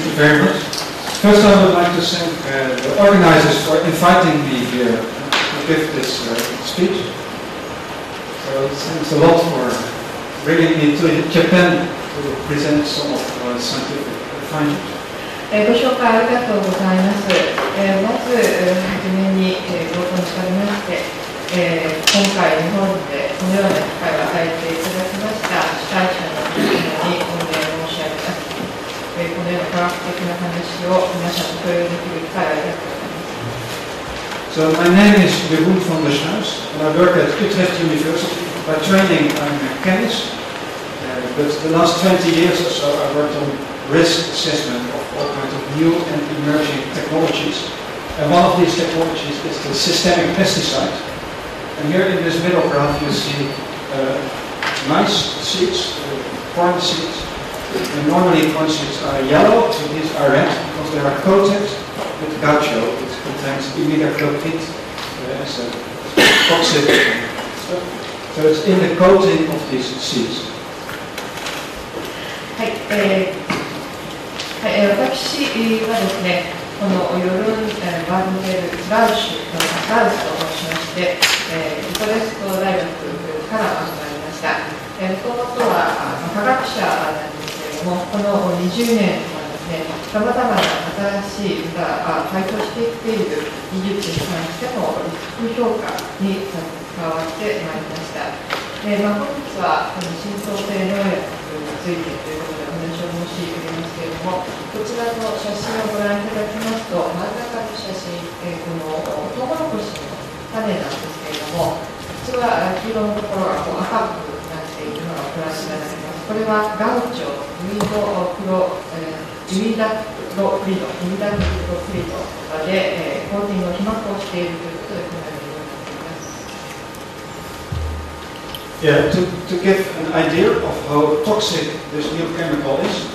you very much. First, I would like to thank the organizers for inviting me here to give this speech. So thanks a lot for bringing me to Japan to present some of our scientific findings. ご紹介ありがとうございます。まずはじめに冒頭にありまして、今回日本でこのような機会を与えていただきました主催者の皆様に御礼申し上げます。このような科学的な話を皆さんと共有できる機会をありがとうございます。So my name is Jeroen van der Sluijs, and I work at Utrecht University. By training, I'm a chemist, but the last 20 years or so I worked on risk assessment of all kinds of new and emerging technologies. And one of these technologies is the systemic pesticide. And here in this middle graph you see nice seeds, corn seeds. And normally corn seeds are yellow, so these are red because they are coated with gaucho, which contains imidacloprid as a toxic stuff. So it's in the coating of these seeds. はい、私はですね、このヨルン・バンデル・スラウスと申しまして、ユトレヒト大学から参りました。もともとは科学者なんですけれども、この20年はですね、さまざまな新しい台頭してきている技術に関してのリスク評価に関わってまいりました。本日は浸透性農薬についてということでお話を申し上げますけれども、こちらの写真をご覧いただきますと、真ん中の写真、このトウモロコシの種なんですけれども、実は黄色のところが赤くなっているのがプラスになります。これはガウチョ、ユミダクロプリドで、コーティングを被膜をしているということでこのようになっています。Yeah, to give an idea of how toxic this new chemical is,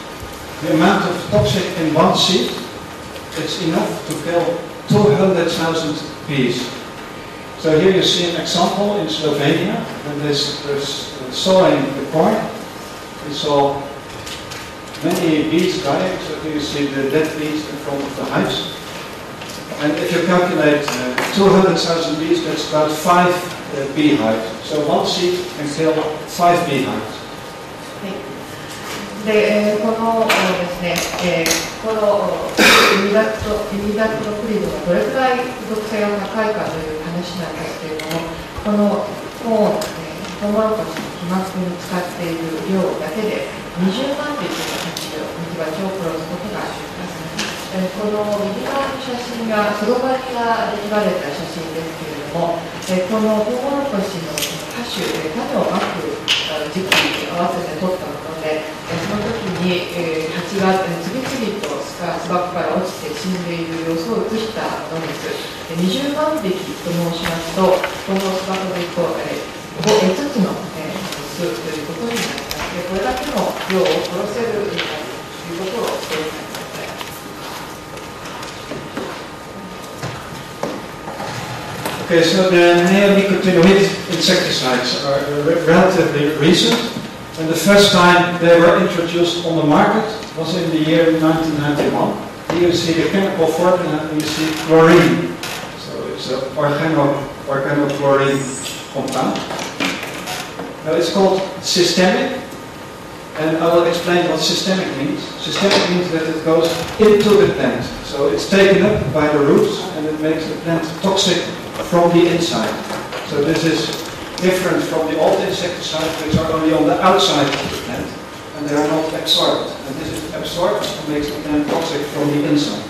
the amount of toxic in one seed is enough to kill 200,000 bees. So here you see an example in Slovenia, when they're sowing the corn. We saw many bees dying, so here you see the dead bees in front of the hives. And if you calculate 200,000 bees, that's about 5 beehives. So one seed can kill 5 beehives. で、このですね、このイミダクロプリドがどれくらい毒性が高いかという話なんですけれども、このトウモロコシの被膜に使っている量だけで20万匹の蜂を殺すことがあります。この右側の写真がスロバキアで撮られた写真ですけれども、このトウモロコシの種をまく時期に合わせて撮ったもので、その時に蜂が次々と巣箱から落ちて死んでいる様子を写したものです。20万匹と申しますと、この巣箱で5つの巣ということになります。これだけの量を殺せるということをしています。Okay, so the neonicotinoid insecticides are relatively recent, and the first time they were introduced on the market was in the year 1991. Here you see the chemical formula, and you see chlorine. So it's an organochlorine compound. Now it's called systemic, and I will explain what systemic means. Systemic means that it goes into the plant, so it's taken up by the roots, and it makes the plant toxic from the inside. So this is different from the old insecticides, which are only on the outside of the plant, and they are not absorbed. And this is absorbed and makes the plant toxic from the inside.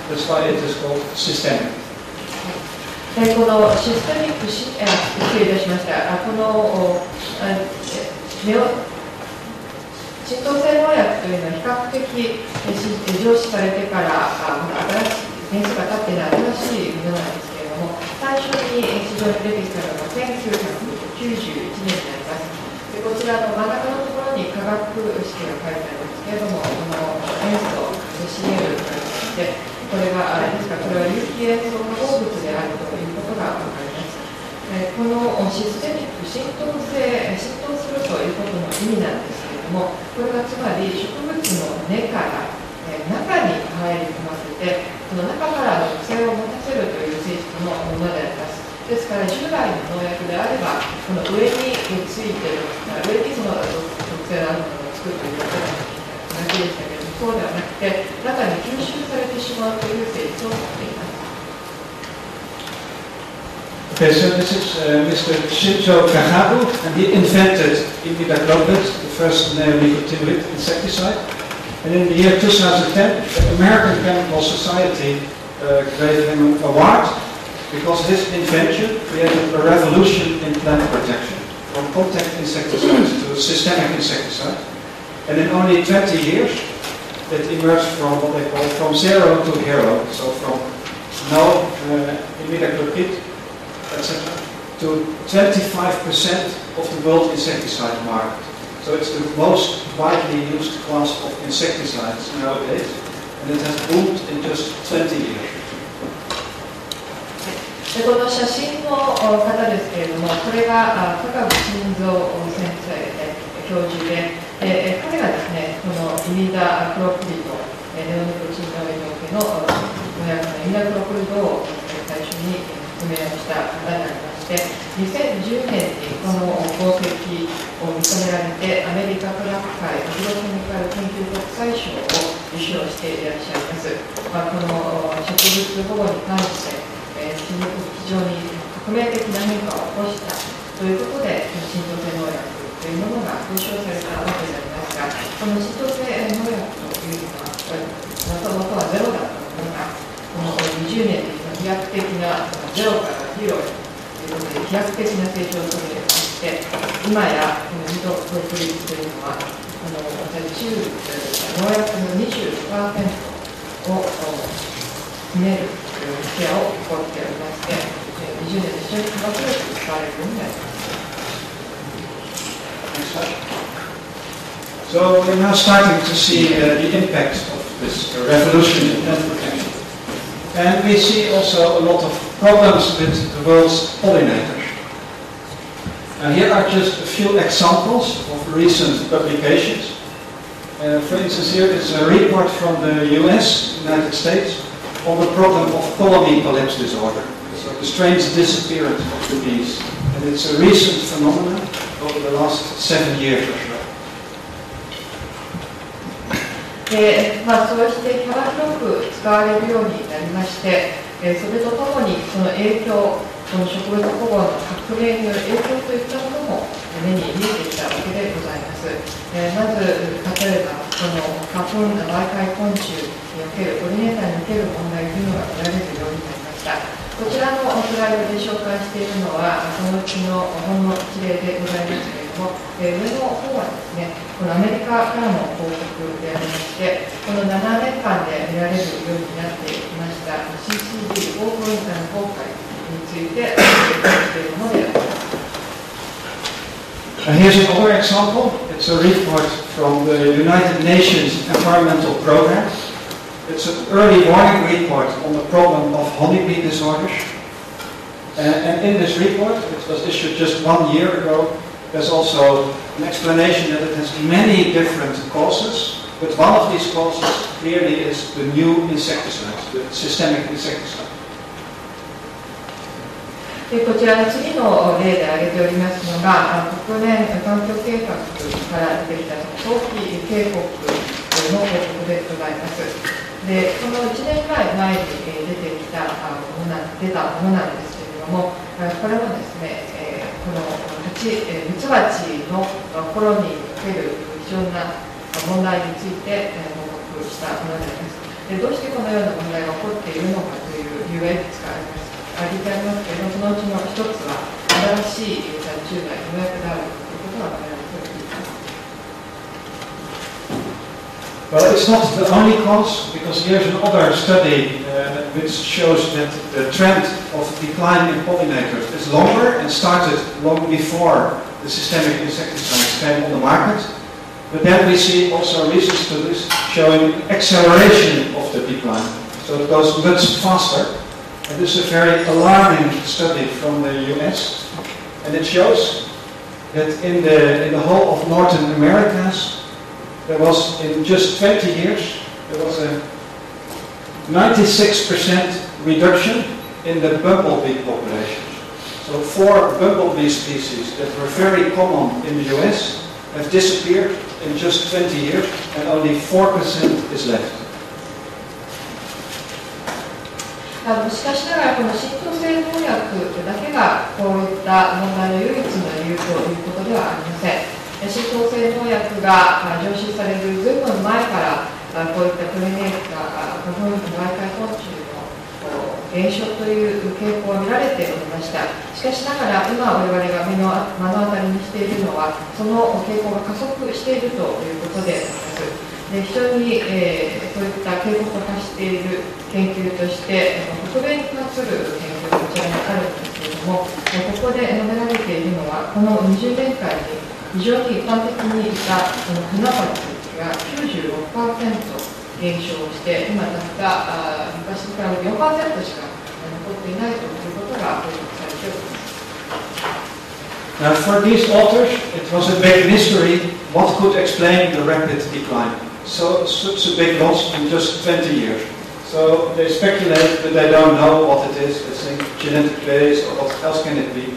That's why it is called systemic. このシステミック失礼いたしました。この浸透性農薬というのは比較的上市されてから新しい年数が経っていない新しいものなんですけれども、最初に市場に出てきたのが1991年になります。でこちらの真ん中のところに化学式が書いてあるんですけれども、この塩素と CL といって、これはですからこれは有機塩素化合物であるということが分かります。このシステミック浸透するということの意味なんですけれども、これはつまり植物の根から中ですから従来の農薬であればこの上についている上にその特性のあるものを作っているだけでしたけれども、そうではなくて中に吸収されてしまうという性質を持っています。Okay, so this is Mr. Shinzo Kagabu, and he invented imidacloprid, the first neonicotinoid insecticide. And in the year 2010, the American Chemical Society gave him an award because his invention created a revolution in plant protection, from contact insecticides to systemic insecticide. And in only 20 years, it emerged from what they call from zero to hero, so from no imidacloprid, etc., to 25% of the world insecticide market. So it's the most widely used class of insecticides nowadays, and it has boomed in just 20 years. でこの写真の方ですけれども、これが高口晋三先生で教授で、彼がですね、このイミダクロプリド、ネオニコチンノイド系の農薬のイミダクロプリドを最初に発明をした方になりまして、2010年にこの功績を認められて、アメリカ科学会アグロケミカル研究国際賞を受賞していらっしゃいます。この植物保護に関して非常に革命的な変化を起こしたということで、浸透性農薬というものが表彰されたわけでありますが、この浸透性農薬というのは、もともとはゼロだったものが、この20年で飛躍的なゼロからヒーローということで、飛躍的な成長を遂げまして、今やこのミドプロプリスというのは、この中農薬の 25% を占めるケアを行っておりまして、20年で非常に幅広く使われるようになります。So we're now starting to see the impact of this revolution in plant protection. And we see also a lot of problems with the world's pollinators. Here are just a few examples of recent publications. For instance, here is a report from the US, United States, on the problem of colony collapse disorder, so the strange disappearance of the bees. And it's a recent phenomenon over the last 7 years or so. そうして幅広く使われるようになりまして、それとともにその影響、この植物保護の革命による影響といったものも目に見えてきたわけでございます。まず例えばこの花粉媒介昆虫におけるポリネーターにおける問題というのが見られるようになりました。こちらのスライドで紹介しているのはそのうちのほんの一例でございますけれども、上の方はですね、このアメリカからの報告でありまして、この7年間で見られるようになってきました CCD オープンインターの崩壊についてしているものであります。Here's another example. It's a report from the United Nations Environmental Programme. It's an early warning report on the problem of honeybee disorders. And in this report, it was issued just 1 year ago, there's also an explanation that it has many different causes, but one of these causes clearly is the new insecticides, the systemic insecticide. こちらの次の例で挙げておりますのが、国連環境計画から出てきた早期警告の報告でございます。で、この1年前に出たものなんですけれども、これはですね、このミツバチのコロニーにおける非常な問題について報告したものであります。で、どうしてこのような問題が起こっているのかという理由がいくつかありますけれども、そのうちの一つは新しい殺虫剤農薬であるということが挙げられています。Well, it's not the only cause, because here's another study which shows that the trend of decline in pollinators is longer and started long before the systemic insecticides came on the market. But then we see also recent studies showing acceleration of the decline. So it goes much faster. And this is a very alarming study from the US. And it shows that in the whole of Northern Americas, there was, in just 20 years, there was a 96% reduction in the bumblebee population. So 4 bumblebee species that were very common in the US have disappeared in just 20 years, and only 4% is left. しかしながらこの浸透性農薬だけがこういった問題の唯一の理由ということではありません。浸透性農薬が常習されるずいぶん前からこういったポリネーター、花粉媒介昆虫の減少という傾向が見られておりました。しかしながら今我々が目の当たりにしているのはその傾向が加速しているということであります。非常に、そういった警告を発している研究として、北米に関する研究がこちらにあるんですけれども、ここで述べられているのは、この20年間に非常に一般的にいたこの花鉢が 96% 減少して、今だった昔に比べて 4% しか残っていないということが報告されております。Now, for these authors, it was a big mystery what could explain the rapid decline. So, such a big loss in just 20 years. So, they speculate, but they don't know what it is. They think genetic base, or what else can it be?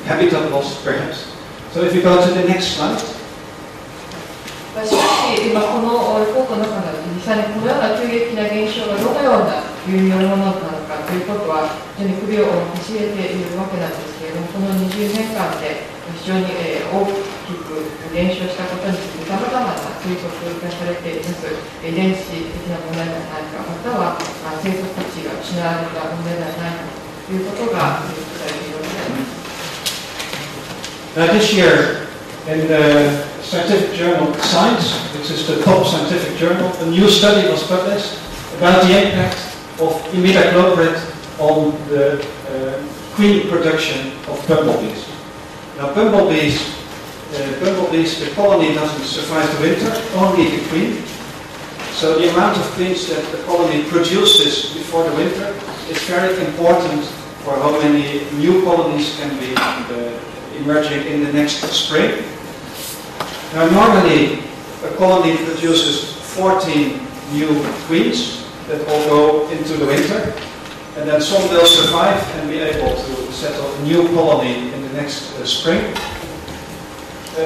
Habitat loss, perhaps. So, if you go to the next slide. しかし、今このレポートの中で実際にこのような急激な現象がどのような理由によるものなのかということは非常に首をかしげているわけなんですけれども、この20年間で非常に大きく減少したことについてさまざまな推測がされています。遺伝子的な問題ではないか、または生息地が失われた問題ではないかということが推測されているわけであります。This year, in the scientific journal Science, which is the top scientific journal, a new study was published about the impact of imidacloprid on the queen production of bumblebees. Now, bumblebees, the colony doesn't survive the winter, only the queen. So the amount of queens that the colony produces before the winter is very important for how many new colonies can be emerging in the next spring. Now, normally a colony produces 14 new queens that all go into the winter, and then some will survive and be able to settle a new colony in the next spring.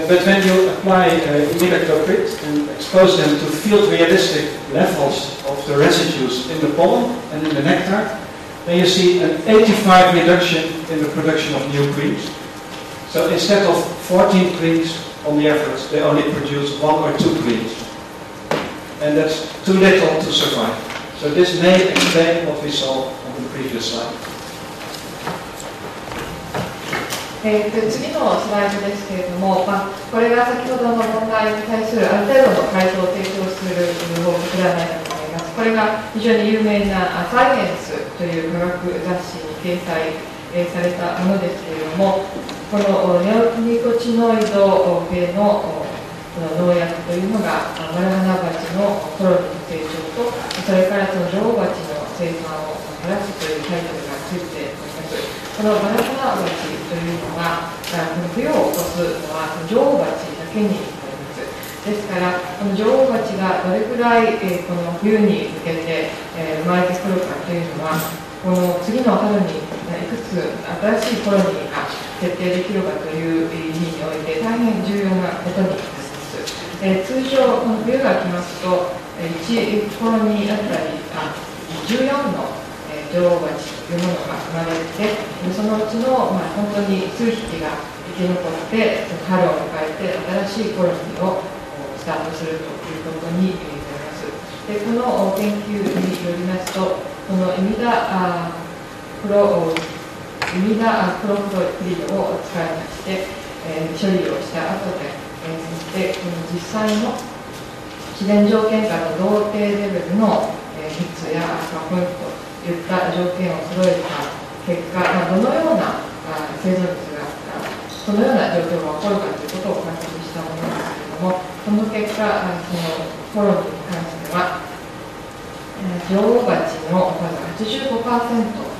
But when you apply imidacloprid and expose them to field realistic levels of the residues in the pollen and in the nectar, then you see an 85% reduction in the production of new queens. So instead of 14 queens, on the average, they only produce 1 or 2 queens. And that's too little to survive. So this may explain what we saw on the previous slide. 次のスライドですけれども、これが先ほどの問題に対するある程度の回答を提供する報告ではないかと思います。これが非常に有名なサイエンスという科学雑誌に掲載されたものですけれども、このネオニコチノイド系の農薬というのがマルハナバチのコロニーの成長と、それからその女王バチの生産を減らすというタイトルがついております。このマルハナバチというのは、この冬を起こすのは女王バチだけになります。ですから、この女王バチがどれくらいこの冬に向けて生まれてくるかというのは、この次の春にいくつ新しいコロニーが設定できるかという意味において大変重要なことになります。通常、この冬が来ますと、1コロニーあたり14の女王バチというものが生まれて、そのうちの、本当に数匹が生き残って春を迎えて新しいコロニーをスタートするということになります。でこの研究によりますと、このイミダクロプリドを使いまして、処理をした後で、そしてこの実際の自然条件下の同定レベルの質や花粉といった条件を揃えた結果、どのような生存率がどのような状況が起こるかということを観測したものですけれども、その結果、そのコロニーに関しては女王バチの数が 85%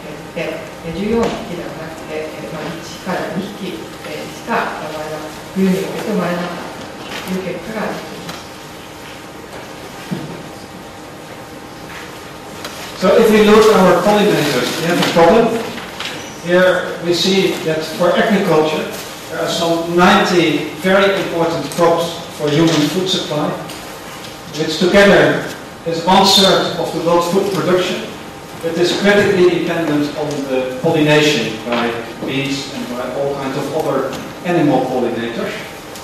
減って14匹ではなくて、1から2匹しか冬において生まれなかったという結果が出ています。So if we look at our pollinators, we have a problem. Here we see that for agriculture, there are some 90 very important crops for human food supply, which together is 1/3 of the world food production. It is critically dependent on the pollination by bees and by all kinds of other animal pollinators,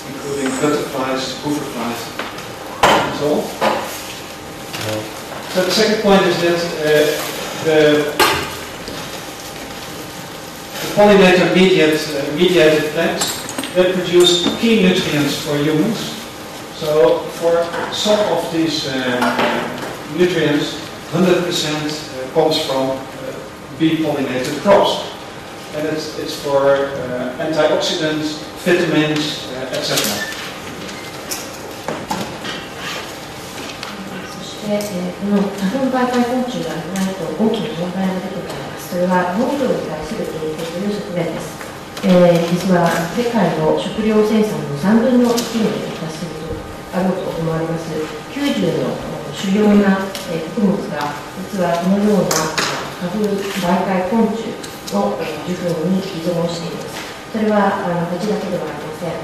including butterflies, hoverflies, and so on. So the second point is that the pollinator mediated plants, they produce key nutrients for humans. So for some of these nutrients, 100% comes from bee-pollinated crops. And it's for antioxidants, vitamins, etc. この花粉媒介昆虫がいないと大きな問題が出てくるんです。それは農業に対する影響という側面です。実は世界の食料生産の3分の1に達するとあろうと思われます。90の主要な穀物が実はこのような花粉媒介昆虫の受粉に依存しています。それは蜂だけではありません。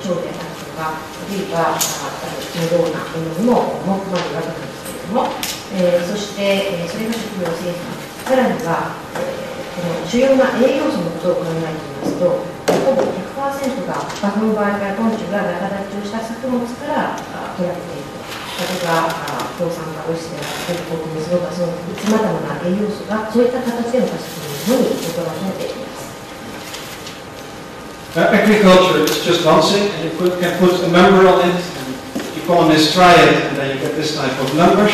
蝶であるとか、あるいはこのようなものにも含まれるわけなんですけれども、そしてそれが食料生産、さらにはこの主要な栄養素のことを考えてみますと、ほぼ 100% が花粉媒介昆虫が仲立ちをした作物から取られていると。例えば抗酸化物質であったり、水とかそのさまざまな栄養素がそういった形での化石のものに取られています。Agriculture is just one thing, and you can put a number on it, and economists try it, and then you get this type of numbers.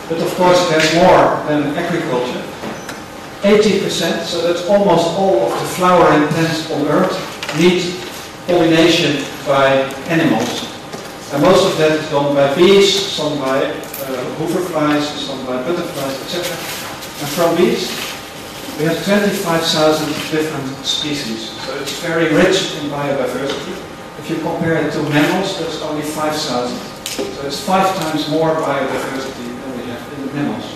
But of course, it has more than agriculture. 80%, so that's almost all of the flowering plants on Earth, need pollination by animals. And most of that is done by bees, some by hoverflies, some by butterflies, etc. And from bees, we have 25,000 different species, so it's very rich in biodiversity. If you compare it to mammals, that's only 5,000. So it's 5 times more biodiversity than we have in the mammals.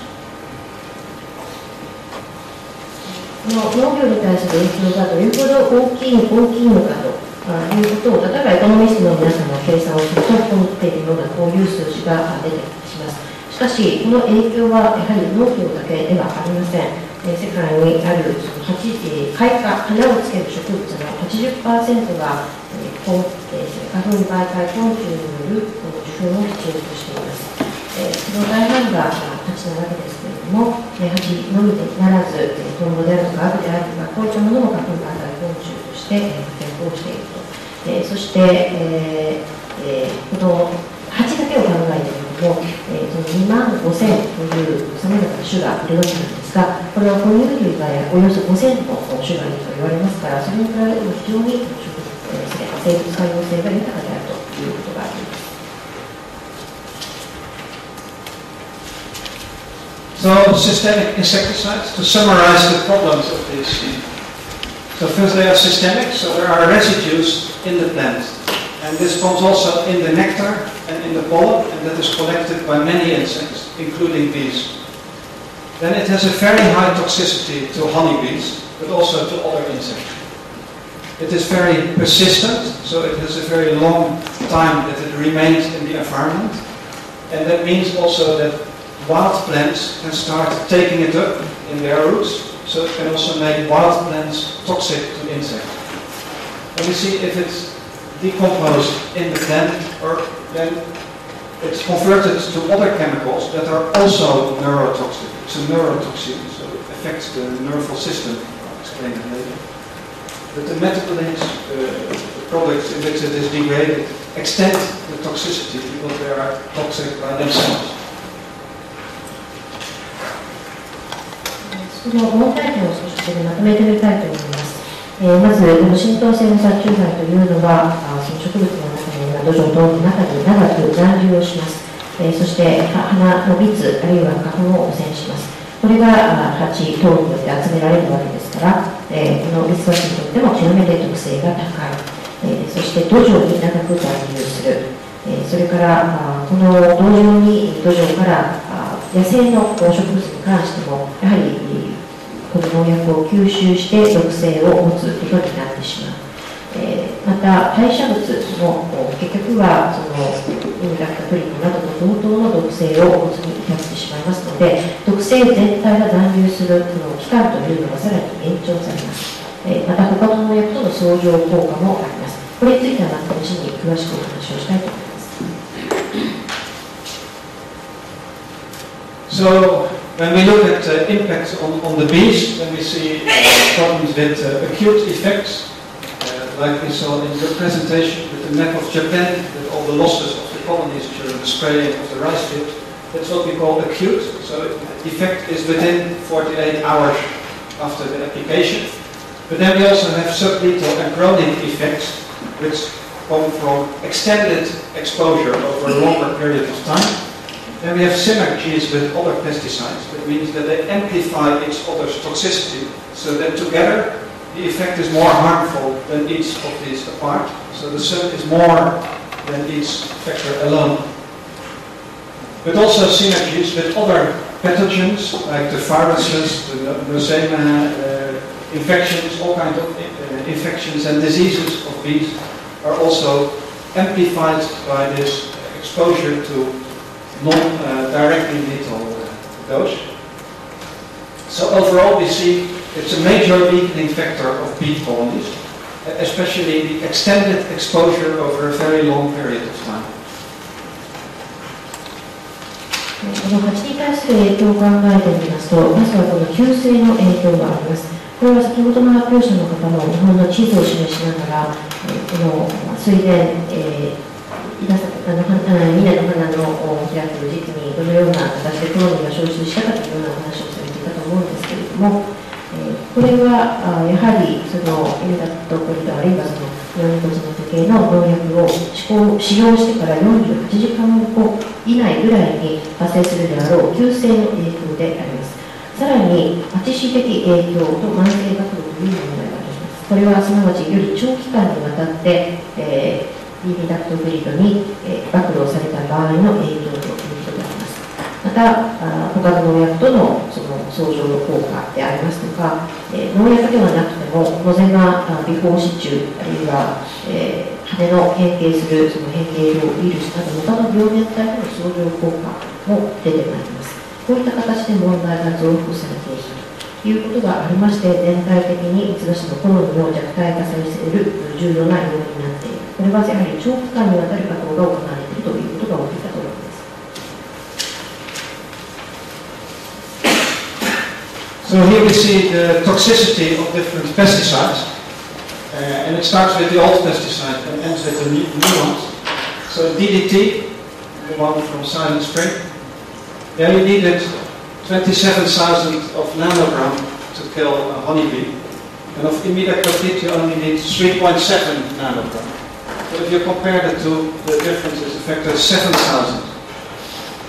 農業に対する影響がどれほど大きいのかということを、例えばエコノミストの皆さんが計算をすると、ここに出ているようなこういう数字が出てきます。しかし、この影響はやはり農業だけではありません。世界にある開花、花をつける植物の 80% が花粉媒介昆虫による受粉を必要としています。その大半が蜂なわけですけれども、蜂のみでならず、トンボであるとかアブであるとか、こういったものも花粉媒介昆虫として活躍をしていると。そして、この蜂だけを考えてみると、25,000というさまざまな種がいるわけなんですが、これは哺乳類がおよそ5,000の種がいると言われますから、それに比べても非常に生物多様性が豊かであるということがあります。So, systemic insecticides, to summarize the problems of this. So first they are systemic, so there are residues in the plant. And this comes also in the nectar and in the pollen, and that is collected by many insects, including bees. Then it has a very high toxicity to honeybees, but also to other insects. It is very persistent, so it has a very long time that it remains in the environment. And that means also that wild plants can start taking it up in their roots, so it can also make wild plants toxic to insects. And we see if it's decomposed in the plant, or then it's converted to other chemicals that are also neurotoxic. It's a neurotoxin, so it affects the nervous system. I'll explain it later. But the metabolins, the products in which it is degraded, extend the toxicity because they are toxic by themselves. その問題点を少しまとめてみたいと思います。まず、この浸透性の殺虫剤というのは、その植物の中に土壌等の中に長く残留をします。そして花の蜜あるいは花粉を汚染します。これが蜂等によって集められるわけですから、このミツバチにとっても極めて特性が高い。そして土壌に長く残留する。それからこの土壌から野生の植物に関してもやはりこの農薬を吸収して毒性を持つことになってしまう。また代謝物も結局はそのインダクタプリンなどと同等の毒性を持つに至ってしまいますので、毒性全体が残留するその期間というのがさらに延長されます。また他の農薬との相乗効果もあります。これについてはまた後に詳しくお話をしたいと思います。So, when we look at impacts on the bees, then we see problems with acute effects, like we saw in your presentation with the map of Japan, with all the losses of the colonies during the spraying of the rice field. That's what we call acute. So, the effect is within 48 hours after the application. But then we also have sublethal and chronic effects, which come from extended exposure over a longer period of time. Then we have synergies with other pesticides. That means that they amplify each other's toxicity, so that together the effect is more harmful than each of these apart. So the sum is more than each factor alone. But also synergies with other pathogens, like the viruses, the nosema, infections, all kinds of infections and diseases of bees are also amplified by this exposure to non-directly lethal dose. So overall we see it's a major weakening factor of bee colonies, especially the extended exposure over a very long period of time. この蜂に対する影響を考えてみますと、まずはこの急性の影響があります。これは先ほどの発表者の方も日本の地図を示しながら、この水田、稲の花の開く時期にどのような形でコロニーが消失したかというような話をされていたと思うんですけれども、これはやはりそのインダクトプリドあるいはそのネオニコチノ系の農薬を使用してから48時間後以内ぐらいに発生するであろう急性の影響であります。さらにパティシ的影響と慢性学力という問題があります。これはすなわちより長期間にわたって、インダクトプリドに、暴露された場合の影響ということであります。また他の農薬とのその相乗効果でありますとか、農薬ではなくてもノゼマ微胞支柱あるいは、羽の変形するその変形病ウイルスなど他の病原体との相乗効果も出てまいります。こういった形で問題が増幅されているということがありまして、全体的にミツバチのコロニーを弱体化させる重要な要因になっている。これはやはり長期間にわたる活動が行われているということが大きいかと思います。So here we see the toxicity of different pesticides, and it starts with the old pesticide and ends with the new ones. So DDT, the one from Silent Spring, there you needed 27,000 of nanogram to kill a honeybee, and of imidacloprid you only need 3.7 nanogram. So if you compare the two, the difference is a factor of 7,000.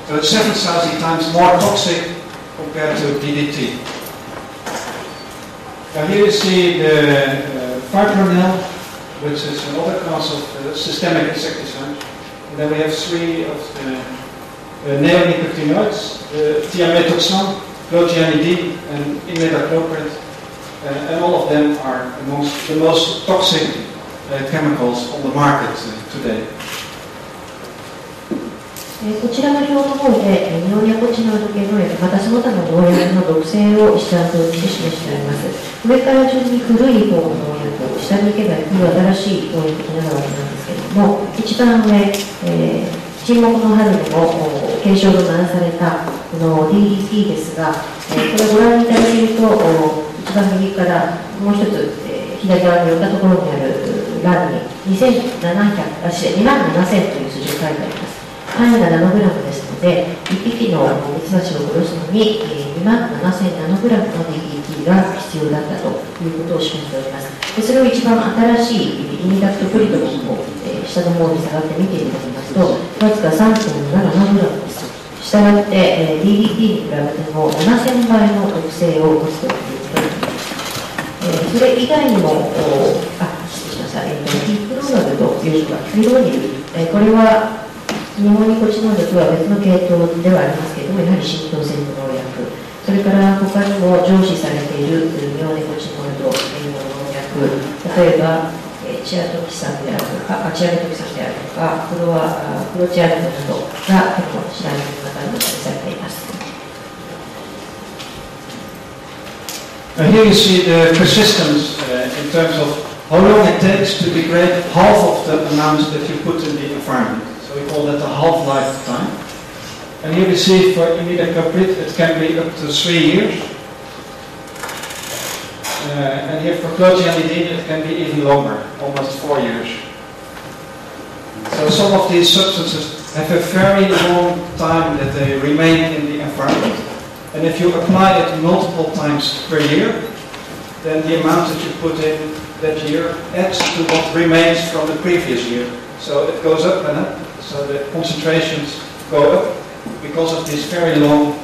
So it's 7,000 times more toxic compared to DDT. Now here you see the fipronil, which is another class of systemic insecticide. And then we have three of the neonicotinoids, thiamethoxam, clogenidae, and imidacloprid. And all of them are amongst the most toxic chemicals on the market today. こちらの表の方でネオニコチノイド系農薬またその他の農薬の毒性を下表にして示してあります。上から順に古い方の農薬を下に行けば新しい農薬になるわけなんですけれども、一番上、沈黙の春にも継承がなされたこの DDT ですが、これをご覧いただけると一番右からもう一つ、左側に寄ったところにある欄に27000という数字が書いてあります。範囲がナノグラムですので、1匹のミツバチを殺すのに27000ナノグラムの DDT が必要だったということを示しております。でそれを一番新しいイミダクトプリドンを、下の方に下がって見ていただきますと、わずか 3.7 ナノグラムです。したがって、DDT に比べても7000倍の毒性を持つということになります。それ以外にも、失礼しました、ヒプロノルというか、フィロニル、これはネオニコチノイドとは別の系統ではありますけれども、やはり浸透性の農薬、そそれから他にも上司されているネオネコチノイドの農薬、例えばチアトキ酸であるとか、チアメトキ酸であるとか、クロチアルドなどが結構知られる中にされています。Here you see the persistence in terms of how long it takes to degrade half of the amount that you put in the environment. So we call that the half-life time. And here we see for imidacloprid it can be up to 3 years. And here for clothianidine it can be even longer, almost 4 years. So some of these substances have a very long time that they remain in the environment. And if you apply it multiple times per year, then the amount that you put in that year adds to what remains from the previous year. So it goes up and up, so the concentrations go up because of this very long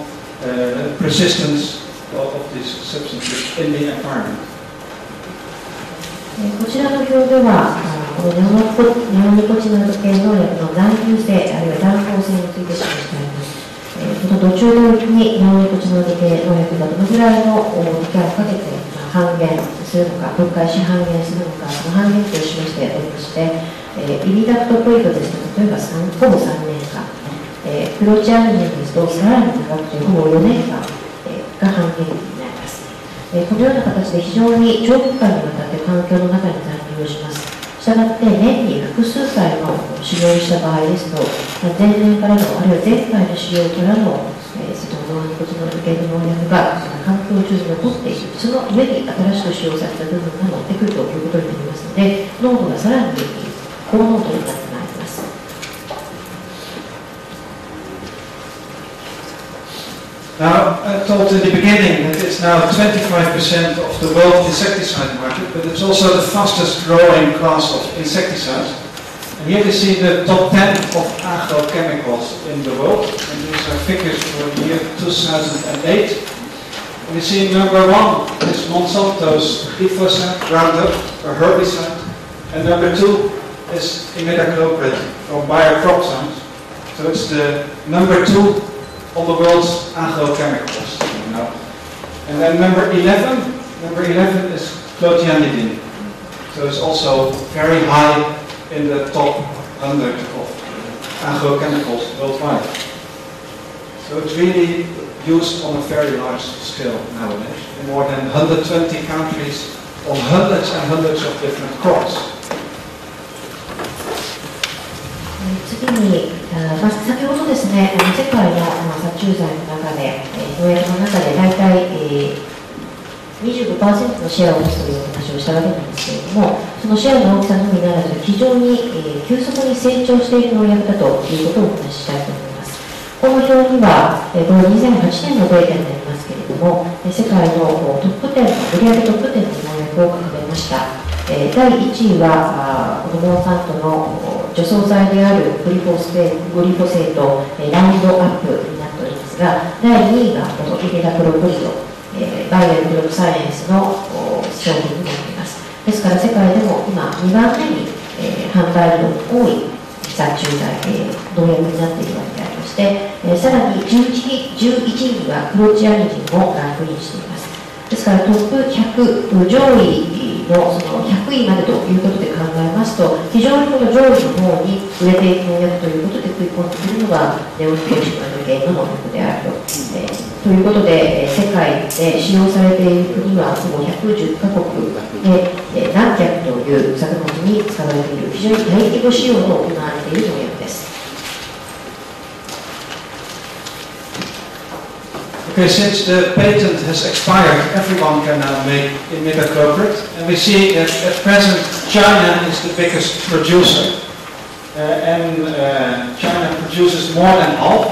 persistence of these substances in the environment. こちらの表では、ネオニコチノイド系農薬の残留性、あるいは断交性について示してあります。この土中領域にネオニコチノイド系農薬がどのぐらいの時間をかけて半減するのか、分解し半減するのか、その半減期を示しておりまして、イビダクトポイントですと、例えばほぼ3年間、クロチアルニンですと、さらに長くてほぼ4年間が半減期になります。このような形で非常に長期間にわたって環境の中に残留をします。したがって年に複数回の使用した場合ですと、前年からのあるいは前回の使用からのネオニコチノイド系の農薬が環境中に残っている、その上に新しく使用された部分が乗ってくるということになりますので、濃度がさらに高濃度になってまいります。Now, I told in the beginning that it's now 25% of the world insecticide market, but it's also the fastest growing class of insecticides. And here we see the top 10 of agrochemicals in the world, and these are figures for the year 2008. And we see number 1 is Monsanto's glyphosate, Roundup, or herbicide, and number 2 is imidacloprid from Bayer Crop Science. So it's the number 2 on the world's agrochemicals. And then number 11 is clothianidine. So it's also very high in the top 100 of agrochemicals worldwide. So it's really used on a very large scale nowadays in more than 120 countries on hundreds and hundreds of different crops. 次に、先ほどですね、世界の殺虫剤の中で、農薬の中で大体、25% のシェアを持つという話をしたわけなんですけれども、そのシェアの大きさのみならず、非常に、急速に成長している農薬だということをお話ししたいと思います。この表には、これ2008年のデータになりますけれども、世界のトップ10、売上トップ10の農薬を掲げました。第1位はこのモンサントの除草剤であるグリフォセート、ラウンドアップになっておりますが、第2位がこのイミダクロプリド、バイオクロプサイエンスの商品になっています。ですから世界でも今2番目に、販売量の多い殺虫剤、農薬になっているわけでありまして、さらに11位にはクロチアニジンもランクインしています。ですからトップ100上位のその100位までということで考えますと、非常にこの上位の方に売れていく農薬ということで食い込んでくるのがネオニコチノイド系の農薬であるということで、世界で使用されている国はほぼ110カ国で、何百という作物に使われている非常に大規模使用の行われている農薬です。Okay, since the patent has expired, everyone can now make imidacloprid, and we see that at present China is the biggest producer, and China produces more than half.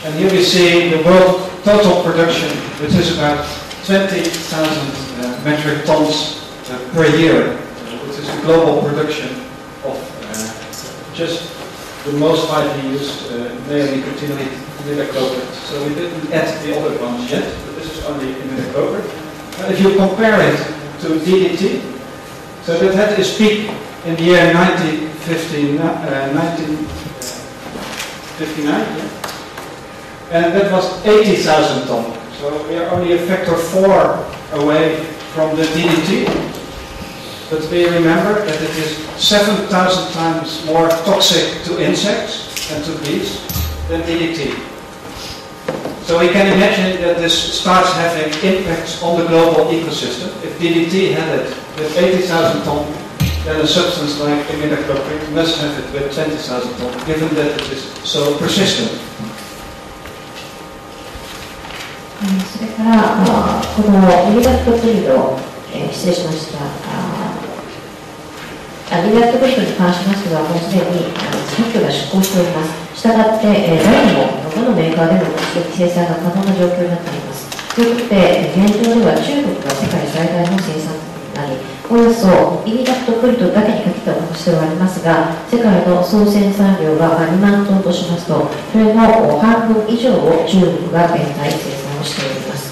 And here we see the world total production, which is about 20,000 metric tons per year, which is the global production of just the most widely used neonicotinoid imidacloprid. So we didn't add the other ones yet, but this is only imidacloprid. And if you compare it to DDT, so that had its peak in the year 1959, yeah? And that was 80,000 tons. So So we are only a factor 4 away from the DDT. But we remember that it is 7,000 times more toxic to insects and to bees than DDT. So we can imagine that this starts having impacts on the global ecosystem. If DDT had it with 80,000 tons, then a substance like imidacloprid must have it with 20,000 tons, given that it is so persistent. それからこのイミダクトプリド、失礼しました。イミダクトプリドに関しましては、もうすでに特許が失効しております。したがって、誰にもどのメーカーでも生産が可能な状況になっています。ということで、現状では中国が世界最大の生産国になり、およそイミダクトプリドだけにかけたお話ではありますが、世界の総生産量が2万トンとしますと、それの半分以上を中国が現在生産をしております。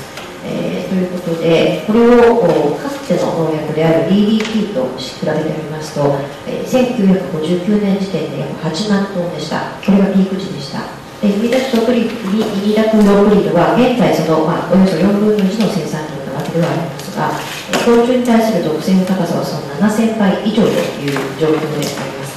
ということで、これをかつての農薬である DDT と比べてみますと、1959年時点で約8万トンでした。これがピーク時でした。イミダクロプリドは現在その、およそ4分の1の生産量なわけではありますが、昆虫に対する毒性の高さはその7000倍以上という状況であります。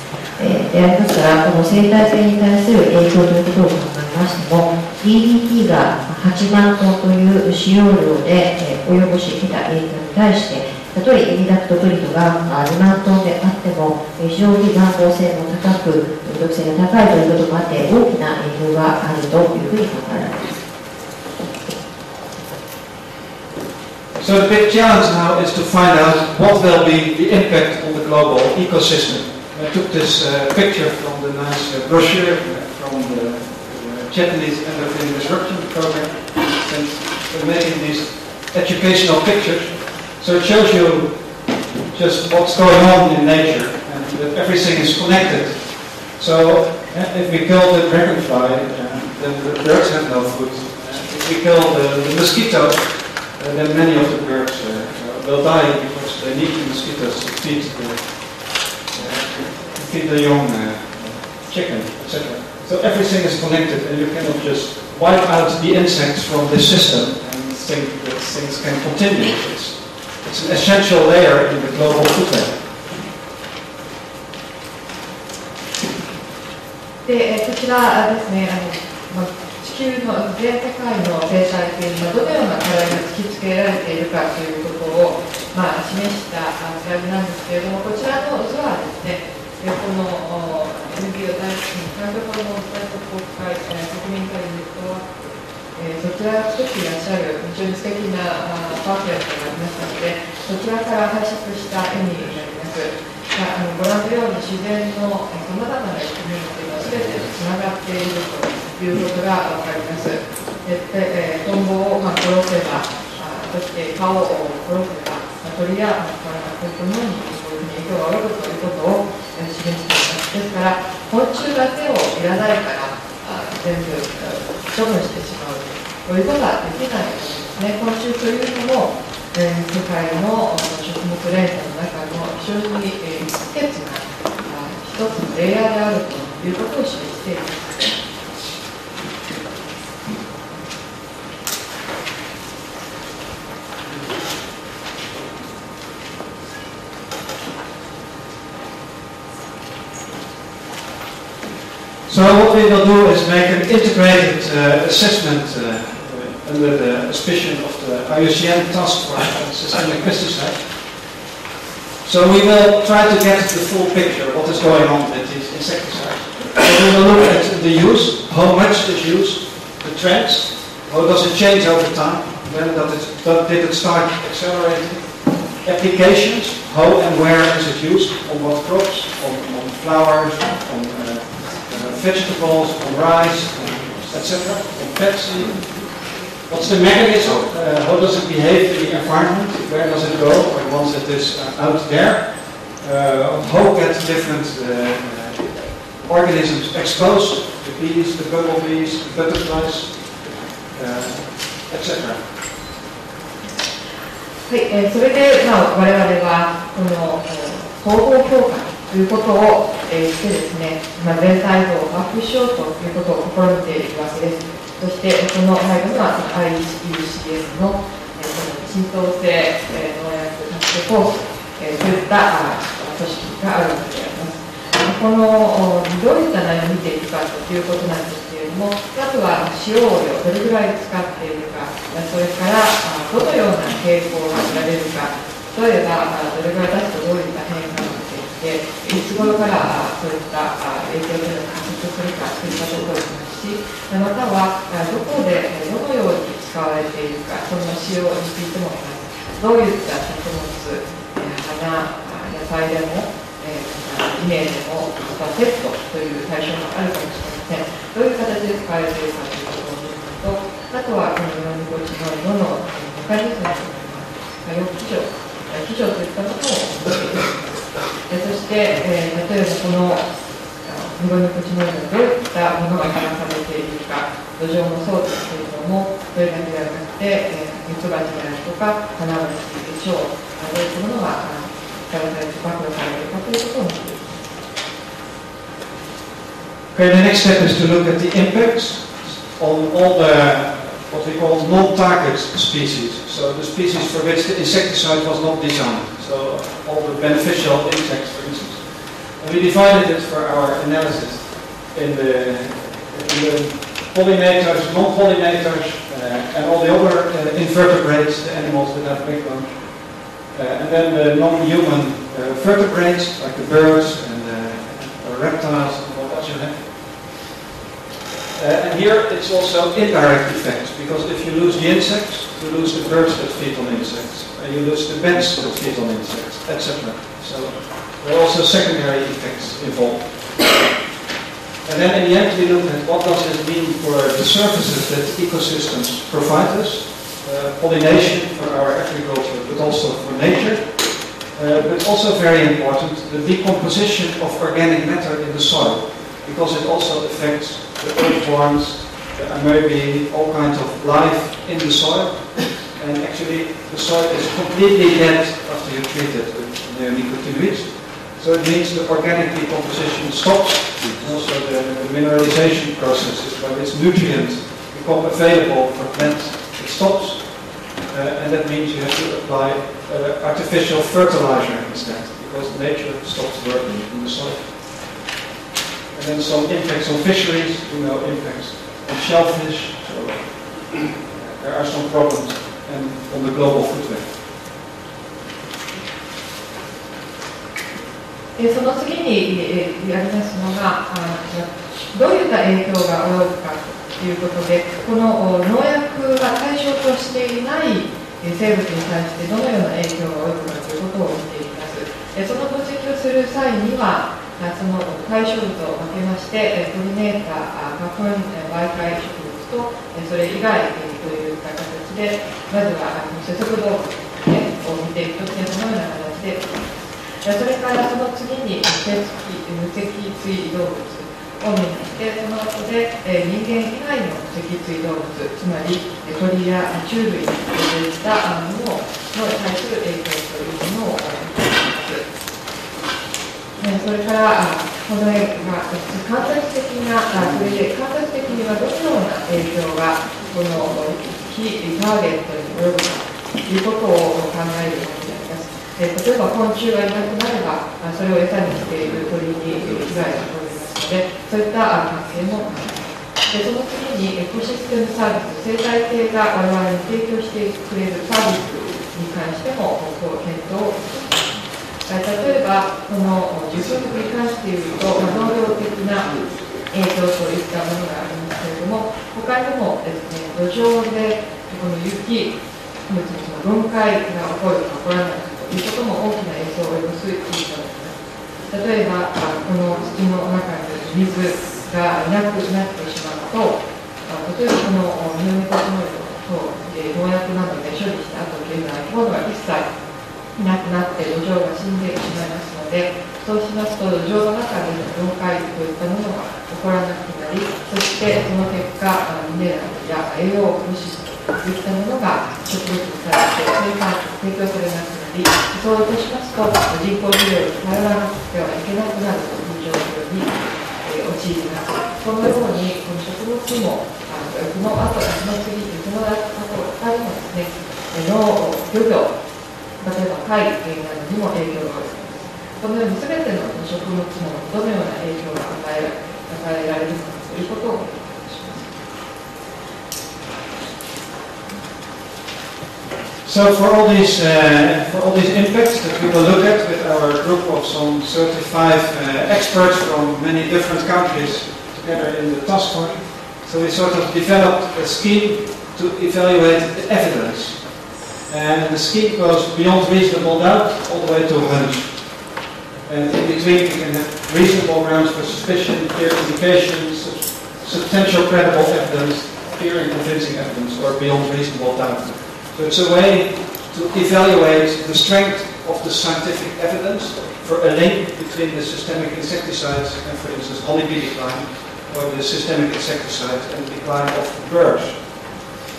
でありますから、この生態系に対する影響ということを考えましても、DDT が8万トンという使用量で及ぼし得た影響に対して、たとえイミダクトプリドが2万トンであっても、非常に暖房性も高く、毒性が高いということもあって、大きな影響があるというふうに考えられます。So the big challenge now is to find out what will be the impact on the global ecosystem. I took this picture from the nice brochure from the Japanese endocrine disruption program, and we're making these educational pictures. So it shows you just what's going on in nature and that everything is connected. So if we kill the dragonfly, then the birds have no food. If we kill the mosquito, then many of the birds will die because they need the mosquitoes to feed the young chicken, etc. So everything is connected, and you cannot just wipe out the insects from this system and think that things can continue. It's an essential layer in the global food web. で、こちらですね、地球の全世界の生態系にどのような課題が突きつけられているかということを、示したスライドなんですけれども、こちらの図はですね、この NPO 大好きに環境保護対策国会国民会議ネットワーク、そちらを作っていらっしゃる非常に素敵なパンフレットがありましたので、そちらから拝借した絵になります。ご覧のように自然のさまざまな生き物というのは全てつながっているということが分かります。トンボを殺せば、そして蚊を殺せば、鳥やこのようにこういうふうに影響が及ぶということを示しています。ですから昆虫だけをいらないから全部処分してしまうということはできないですね。昆虫というのも世界の食物連鎖の中の非常に不可欠な一つのレイヤーであるということを示しています。So what we will do is make an integrated assessment under the auspices of the IUCN task force on systemic pesticides. So we will try to get the full picture of what is going on with these insecticides. So we will look at the use, how much is used, the trends, how does it change over time, when did it start accelerating, applications, how and where is it used, on what crops, on flowers, on vegetables, on rice, etc., on pets. What's the mechanism? How does it behave in the environment? Where does it go once it is out there? How get different organisms exposed? The bees, the bumblebees, the butterflies, etc. はい、それで、我々はこの統合評価ということをしてですね、全体像を把握しようということを試みているわけです。そしてその最後にはIUCN の浸透性農薬タスクフォース、そういった組織があるわけであります。このどういった内容を見ていくかということなんですけれども、まずは使用量、どれぐらい使っているか、それからどのような傾向が見られるか、例えばどれぐらい出すとどういった変化が出てきて、いつ頃からそういった影響というのを観測するかといったところですし、またはどこでどのように使われているか、その使用についてもどういった作物、花、野菜でも、稲でも、またペットという対象があるかもしれません。どういう形で使われているかということを見るのと、あとはこの4515のメカニズムといいますか、基調といったものを見ていきます。そして、例えばこの4515がどういったものが話されているか、土壌もそうですけれども、それだけではなくて、ミツバチであるとか、花虫、蝶、そういったものがされて暴露されているかということを見ていきます。Okay, the next step is to look at the impacts on all the what we call non-target species. So the species for which the insecticide was not designed. So all the beneficial insects, for instance. And we divided it for our analysis in the pollinators, non-pollinators, and all the other invertebrates, the animals that have backbones. And then the non-human vertebrates, like the birds and reptiles and what you have. And here it's also indirect effects, because if you lose the insects, you lose the birds that feed on insects, and you lose the bats that feed on insects, etc. So there are also secondary effects involved. And then in the end we look at what does it mean for the services that ecosystems provide us, pollination for our agriculture, but also for nature. But also very important, the decomposition of organic matter in the soil, because it also affects the earthworms, the amoebae, all kinds of life in the soil. And actually the soil is completely dead after you treat it with neonicotinoids. So it means the organic decomposition stops, and also the mineralization processes by which nutrients become available for plants, it stops. And that means you have to apply artificial fertilizer instead, because nature stops working in the soil. And then some impacts on fisheries, impacts on shellfish, so there are some problems and on the global food web. その次にやりますのが、どういった影響が及ぶかということで、この農薬が対象としていない生物に対してどのような影響が及ぶかということを見ていきます。その分析をする際には、その対象物を分けまして、ポリネーター、花粉、媒介植物とそれ以外といった形で、まずは接触動物を見ていくときにそのような形で、それからその次に無脊椎動物を見まして、その後で人間以外の脊椎動物、つまり鳥や虫類といったものに対する影響というものを見ていきます。それからこの絵が間接的にはどのような影響がこの非ターゲットに及ぶかということを考えるわけであります。例えば昆虫がいなくなればそれを餌にしている鳥に被害が及びますので、そういった関係もあります。その次にエコシステムサービス、生態系が我々に提供してくれるサービスに関しても検討をします。例えばこの受粉に関して言うと、農業的な影響といったものがありますけれども、他にもですね、土壌でこの雪物の分解が起こるか起こらないかということも大きな影響を及ぼす地域があります。例えばこの土の中に水がいなくなってしまうと、例えばこのミノミコチノイドと農薬などで処理した後というのは生き物が一切いなくなって土壌が死んでしまいますので、そうしますと土壌の中での分解といったものが起こらなくなり、そしてその結果ミネラルや栄養物質といったものが植物に対して提供されなくなり、そうとしますと人工肥料に頼らなくてはいけなくなるという状況に陥ります。このようにこの食物もこの後その次この後他にもですね農漁業、例えば貝などにも影響があります。このように全ての食物もどのような影響が与えられるのかということをお願いします。So for all these impacts that we will look at with our group of some 35 experts from many different countries together in the task force, so we sort of developed a scheme to evaluate the evidence. And the scheme goes beyond reasonable doubt all the way to a hunch. And in between we can have reasonable grounds for suspicion, clear indications, substantial credible evidence, clear and convincing evidence, or beyond reasonable doubt. So it's a way to evaluate the strength of the scientific evidence for a link between the systemic insecticides and, for instance, honeybee decline, or the systemic insecticides and the decline of birds.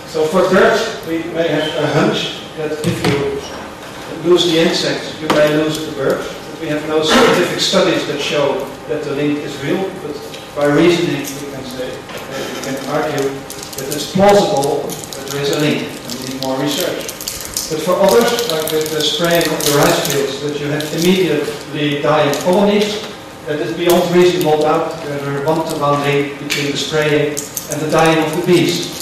So for birds, we may have a hunch that if you lose the insects, you may lose the birds. But we have no scientific studies that show that the link is real, but by reasoning we can say, we can argue that it's plausible that there is a link. More research. But for others, like with the spraying of the rice fields, that you have immediately dying colonies, that is beyond reasonable doubt there is a one-to-one link between the spraying and the dying of the bees.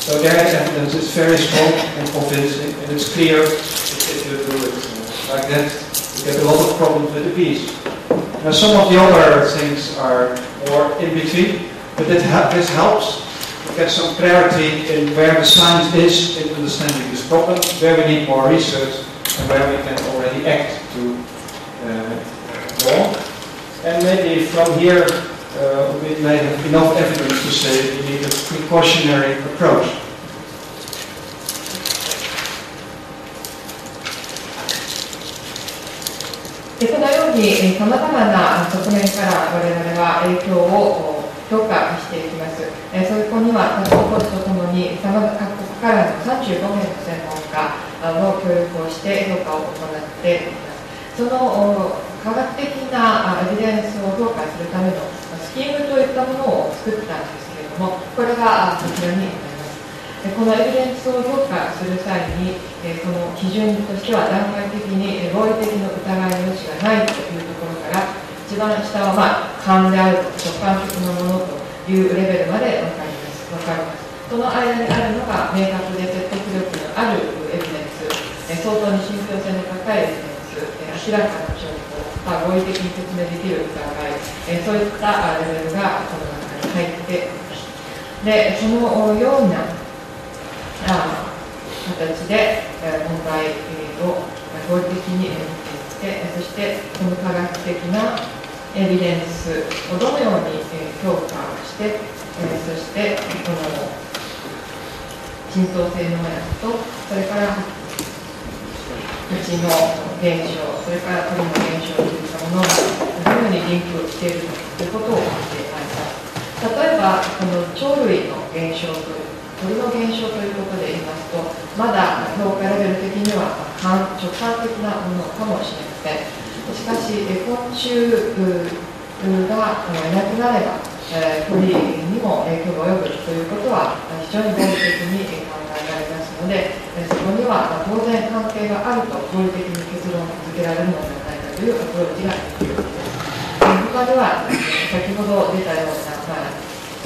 So their evidence is very strong and convincing, and it's clear that if you do it like that, you get a lot of problems with the bees. Now some of the other things are more in between, but this helps get some clarity in where the science is in understanding this problem, where we need more research, and where we can already act to go on. And maybe from here we may have enough evidence to say we need a precautionary approach. このようにさまざまな側面から我々は影響を評価していきます。そこにはタスクフォースとともに各国からの35名の専門家の協力をして評価を行っています。その科学的なエビデンスを評価するためのスキームといったものを作ったんですけれども、これがこちらになります。このエビデンスを評価する際に、この基準としては段階的に合理的な疑いの余地がないというところから、一番下は勘であると直感的なものというレベルまで分かります。その間にあるのが明確で説得力のあるエビデンス、相当に信憑性の高いエビデンス、明らかな証拠、合理的に説明できる疑い、そういったレベルがこの中に入っています。で、そのような形で問題を合理的に見ていって、そしてこの科学的なエビデンスをどのように評価して、そしてこの浸透性農薬と、それから土の減少、それから鳥の減少といったものがどのようにリンクしているのかということを見てまいります。例えばこの鳥類の減少という鳥の減少ということで言いますと、まだ評価レベル的には直感的なものかもしれません。しかし昆虫がいなくなれば鳥にも影響が及ぶということは非常に合理的に考えられますので、そこには当然関係があると合理的に結論を付けられるのではないかというアプローチができるわけです。他には先ほど出たような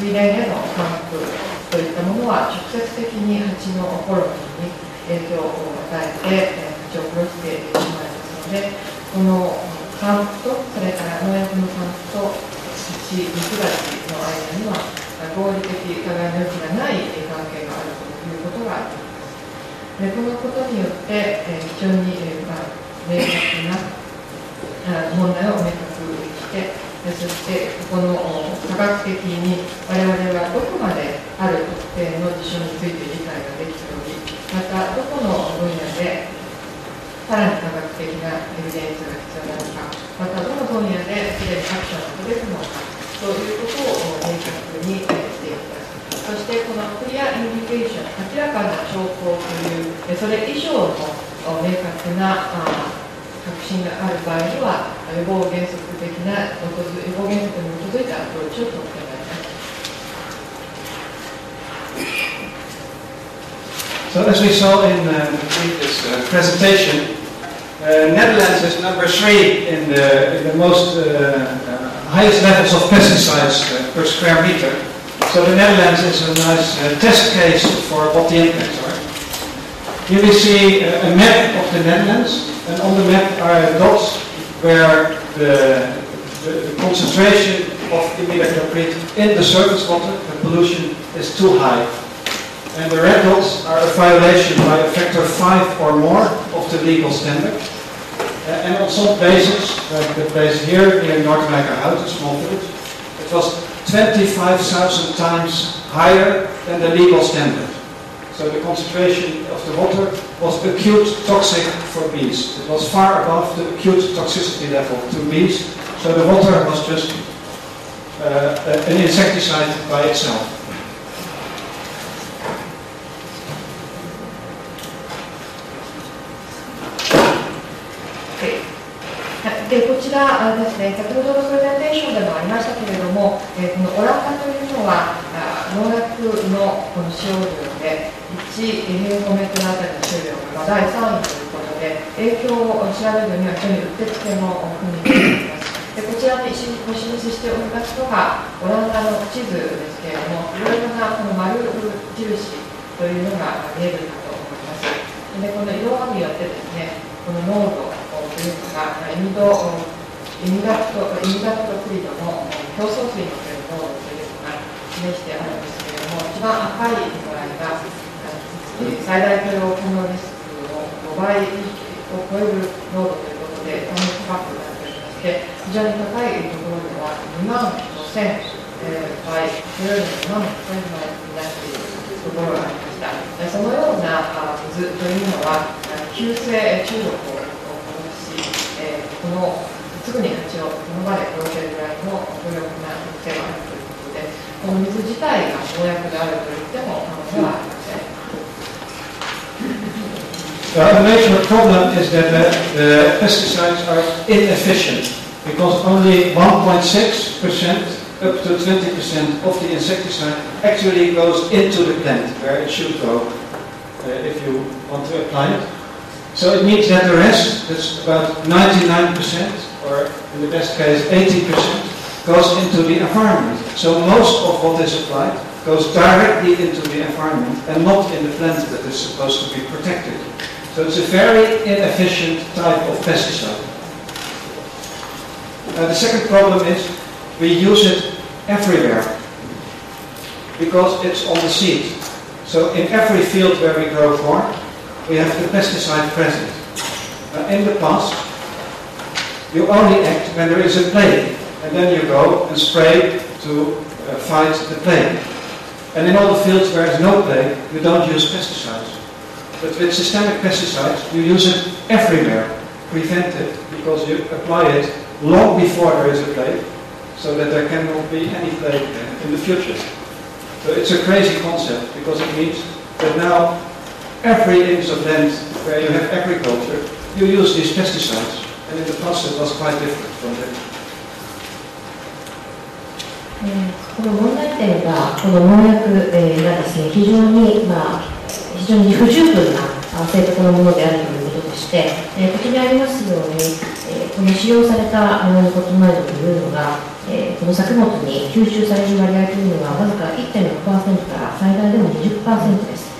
水田への還付といったものは直接的に蜂のホルモンに影響を与えて蜂を殺してしまいますので、この還付とそれから農薬の還付と蜂、ミツバチの間には合理的互いの余地がない関係があるということがあります。でこのことによって非常に明確な問題を明確にして、そしてこの科学的に我々はどこまである特定の事象について理解ができており、またどこの分野でさらに科学的なエビデンスが必要なのか、またどの分野ですでにアクションが取れるのかということを明確にしていきます。そしてこのクリアインディケーション、明らかな兆候というそれ以上の明確な確信がある場合には予防原則に基づいたアプローチを取ってまいります。So as we saw in the previous presentation, Netherlands is number 3 in the most highest levels of pesticides per square meter. So the Netherlands is a nice test case for what the impacts are. Here we see a map of the Netherlands, and on the map are dots where the concentration of imidacloprid in the surface water, the pollution, is too high. And the red dots are a violation by a factor 5 or more of the legal standard. And on some places, like the place here near Noordwijkerhout, a small village, it was 25,000 times higher than the legal standard. So the concentration of the water was acute toxic for bees. It was far above the acute toxicity level to bees. So the water was just an insecticide by itself. Okay. でこちらですね、先ほどのプレゼンテーションでもありましたけれども、このオランダというのは農薬のこの使用量で1平方メートルあたりの使用量が第3位ということで、影響を調べるには非常にうってつけの国になります。でこちらにご示しておりますのがオランダの地図ですけれども、いろいろなこの丸印というのが見えるかと思います。でこの色によってですね、この濃度というのがイミダクトクリドの競争水における濃度というのが示してあるんですけれども、一番赤い度合いが最大許容可能リスクを5倍を超える濃度ということで、大変高くなっておりまして、非常に高いところでは25,000倍、それよりも25,000倍になっているところがありました。そのような水というのは急性中毒をこのすぐに蜂をその場で殺せるぐらいの強力な特性があるということで、この水自体が農薬であると言っても過言ではありません。The major problem is that the pesticides are inefficient because only 1.6% up to 20% of the insecticide actually goes into the plant where it should go if you want to apply it. So it means that the rest, that's about 99%, or in the best case 80%, goes into the environment. So most of what is applied goes directly into the environment and not in the plant that is supposed to be protected. So it's a very inefficient type of pesticide. The second problem is we use it everywhere because it's on the seed. So in every field where we grow corn, we have the pesticide present. In the past, you only act when there is a plague, and then you go and spray to fight the plague. And in all the fields where there is no plague, you don't use pesticides. But with systemic pesticides, you use it everywhere, prevent it, because you apply it long before there is a plague, so that there cannot be any plague in the future. So it's a crazy concept, because it means that now every inch of land where you have agriculture, you use these pesticides, and in the past it was quite different from that. この問題点が、この農薬がですね、非常に不十分な正確なものであるということでして、ここにありますように、この使用されたノコトノイドというのが、この作物に吸収される割合というのはわずか 1.6% から最大でも 20% です。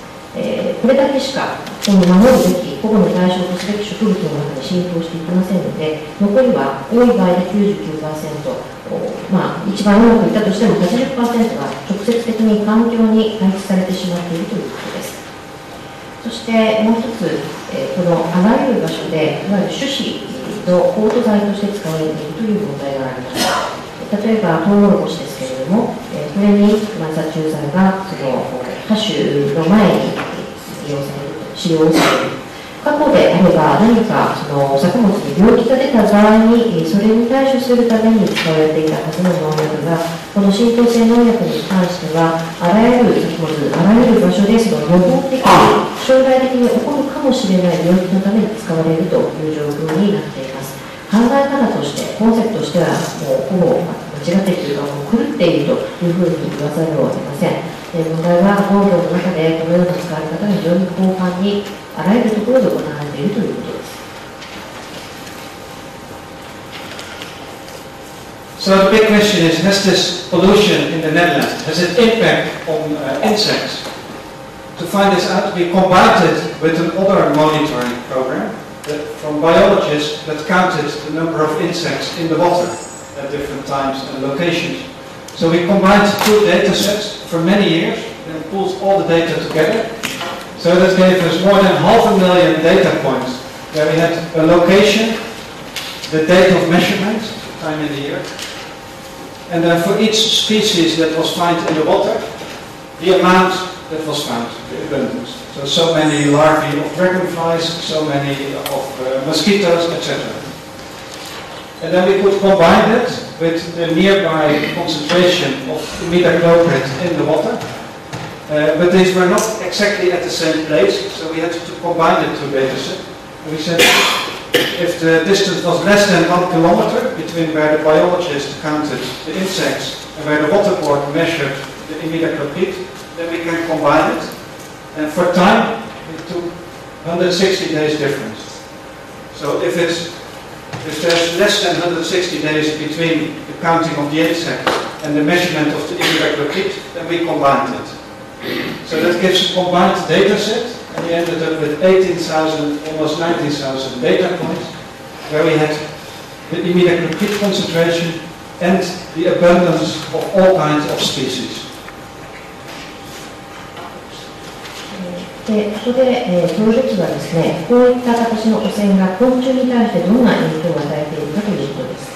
これだけしかこの守るべき保護の対象とすべき植物の中に浸透していきませんので、残りは多い場合で 99%、一番うまくいったとしても 80% が直接的に環境に排出されてしまっているということです。そしてもう一つ、このあらゆる場所でいわゆる種子のコート剤として使われているという問題があります。例えばトウモロコシですけれども、これに殺虫剤がその播種の前に使用される。過去であれば何かその作物に病気が出た場合にそれに対処するために使われていたはずの農薬が、この浸透性農薬に関してはあらゆる作物、あらゆる場所でその予防的に将来的に起こるかもしれない病気のために使われるという状況になっています。考え方として、コンセプトとしてはもうほぼ間違っているというか、もう狂っているというふうに言わざるを得ません。問題は農業の中でこのような使われ方が非常に広範にあらゆるところで行われているということです。So the big question is, has this pollution in the Netherlands, has it impact on insects? To find this out, we combined it with another monitoring program from biologists that counted the number of insects in the water at different times and locations. So we combined two data sets for many years and pulled all the data together. So that gave us more than 500,000 data points, where we had a location, the date of measurement, time in the year, and then for each species that was found in the water, the amount that was found, the abundance. So many larvae of dragonflies, so many of mosquitoes, etc. And then we could combine that with the nearby concentration of imidacloprid in the water. But these were not exactly at the same place, so we had to combine the two data sets. We said if the distance was less than 1 kilometer between where the biologist counted the insects and where the water board measured the imidacloprid, then we can combine it. And for time, it took 160 days difference. So if there's less than 160 days between the counting of the insects and the measurement of the imidacloprid, then we combined it. So that gives a combined data set, and we ended up with 18,000, almost 19,000 data points, where we had the imidacloprid concentration and the abundance of all kinds of species. でここで、プロジェクトはですね、こういった形の汚染が昆虫に対してどんな影響を与えているかということです。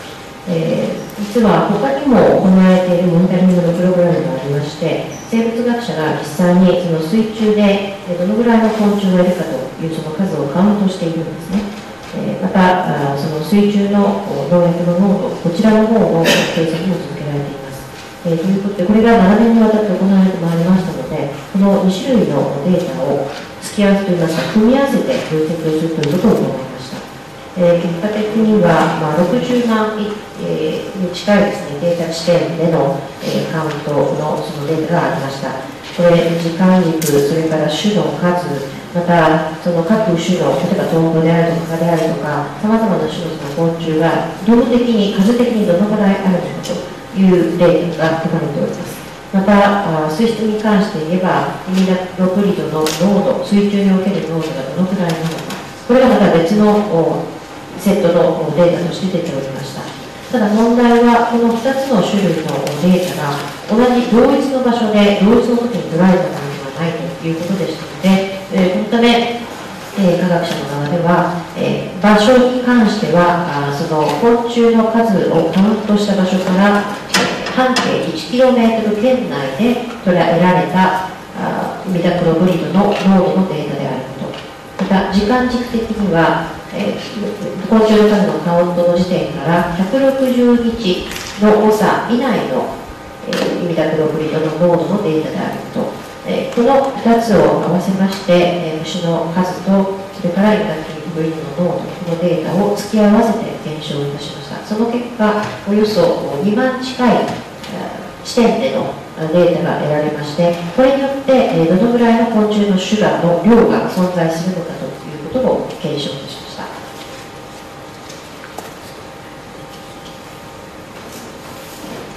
実は他にも行われているモニタリングのプログラムがありまして、生物学者が実際にその水中でどのぐらいの昆虫がいるかというその数をカウントしているんですね。またその水中の農薬の濃度、こちらの方の計測も続けられています。ということで、これが7年にわたって行われてまいりましたので、この2種類のデータを付き合わせといいますか、組み合わせて分析をするということを行いました。結果的には、60万に近いですね、データ地点でのカウントのそのデータがありました。これ、時間軸、それから種の数、またその各種の、例えばトンボであるとか蚊であるとか、さまざまな種の昆虫が量的に、数的にどのぐらいあるのかというデータが含まれております。また、水質に関して言えば、イミダクロプリドの濃度、水中における濃度がどのくらいなのか、これがまた別のセットのデータとして出ておりました。ただ問題は、この2つの種類のデータが同じ同一の場所で同一の時に捉えたものではないということでしたので、このため、科学者の側では、場所に関してはその昆虫の数をカウントした場所から半径 1km 圏内で得られたイミダクロプリドの濃度のデータであること、また時間軸的には、昆虫の数のカウントの時点から160日の誤差以内のイミダクロプリドの濃度のデータであること、この2つを合わせまして、虫の数とそれからイミダクロプリドの濃度、このデータを突き合わせて検証いたしました。その結果、およそ2万近い地点でのデータが得られまして、これによってどのぐらいの昆虫の種がの量が存在するのかということを検証いたしました。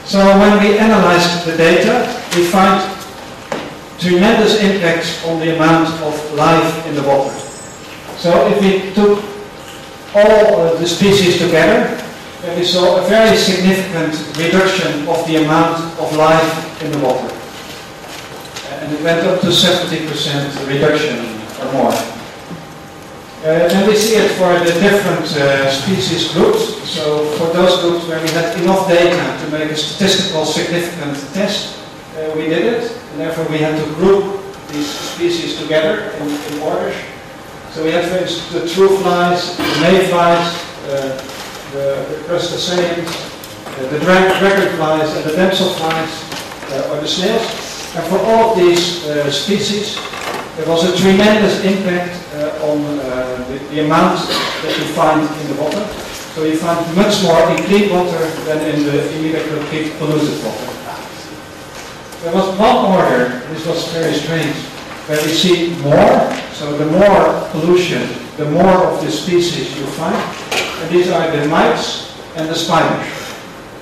So when we analyzed the data, we found tremendous impacts on the amount of life in the water. So if we took all the species together, then we saw a very significant reduction of the amount of life in the water. And it went up to 70% reduction or more. And we see it for the different species groups. So for those groups where we had enough data to make a statistical significant test, we did it. And therefore we had to group these species together in orders. So we had, for instance, the true flies, the mayflies, the crustaceans, the dragonflies, and the damselflies, or the snails. And for all of these species, there was a tremendous impact on the amount that you find in the water. So you find much more in clean water than in the imidacloprid polluted water. There was one order, this was very strange, where we see more, so the more pollution, the more of the species you find, and these are the mites and the spiders.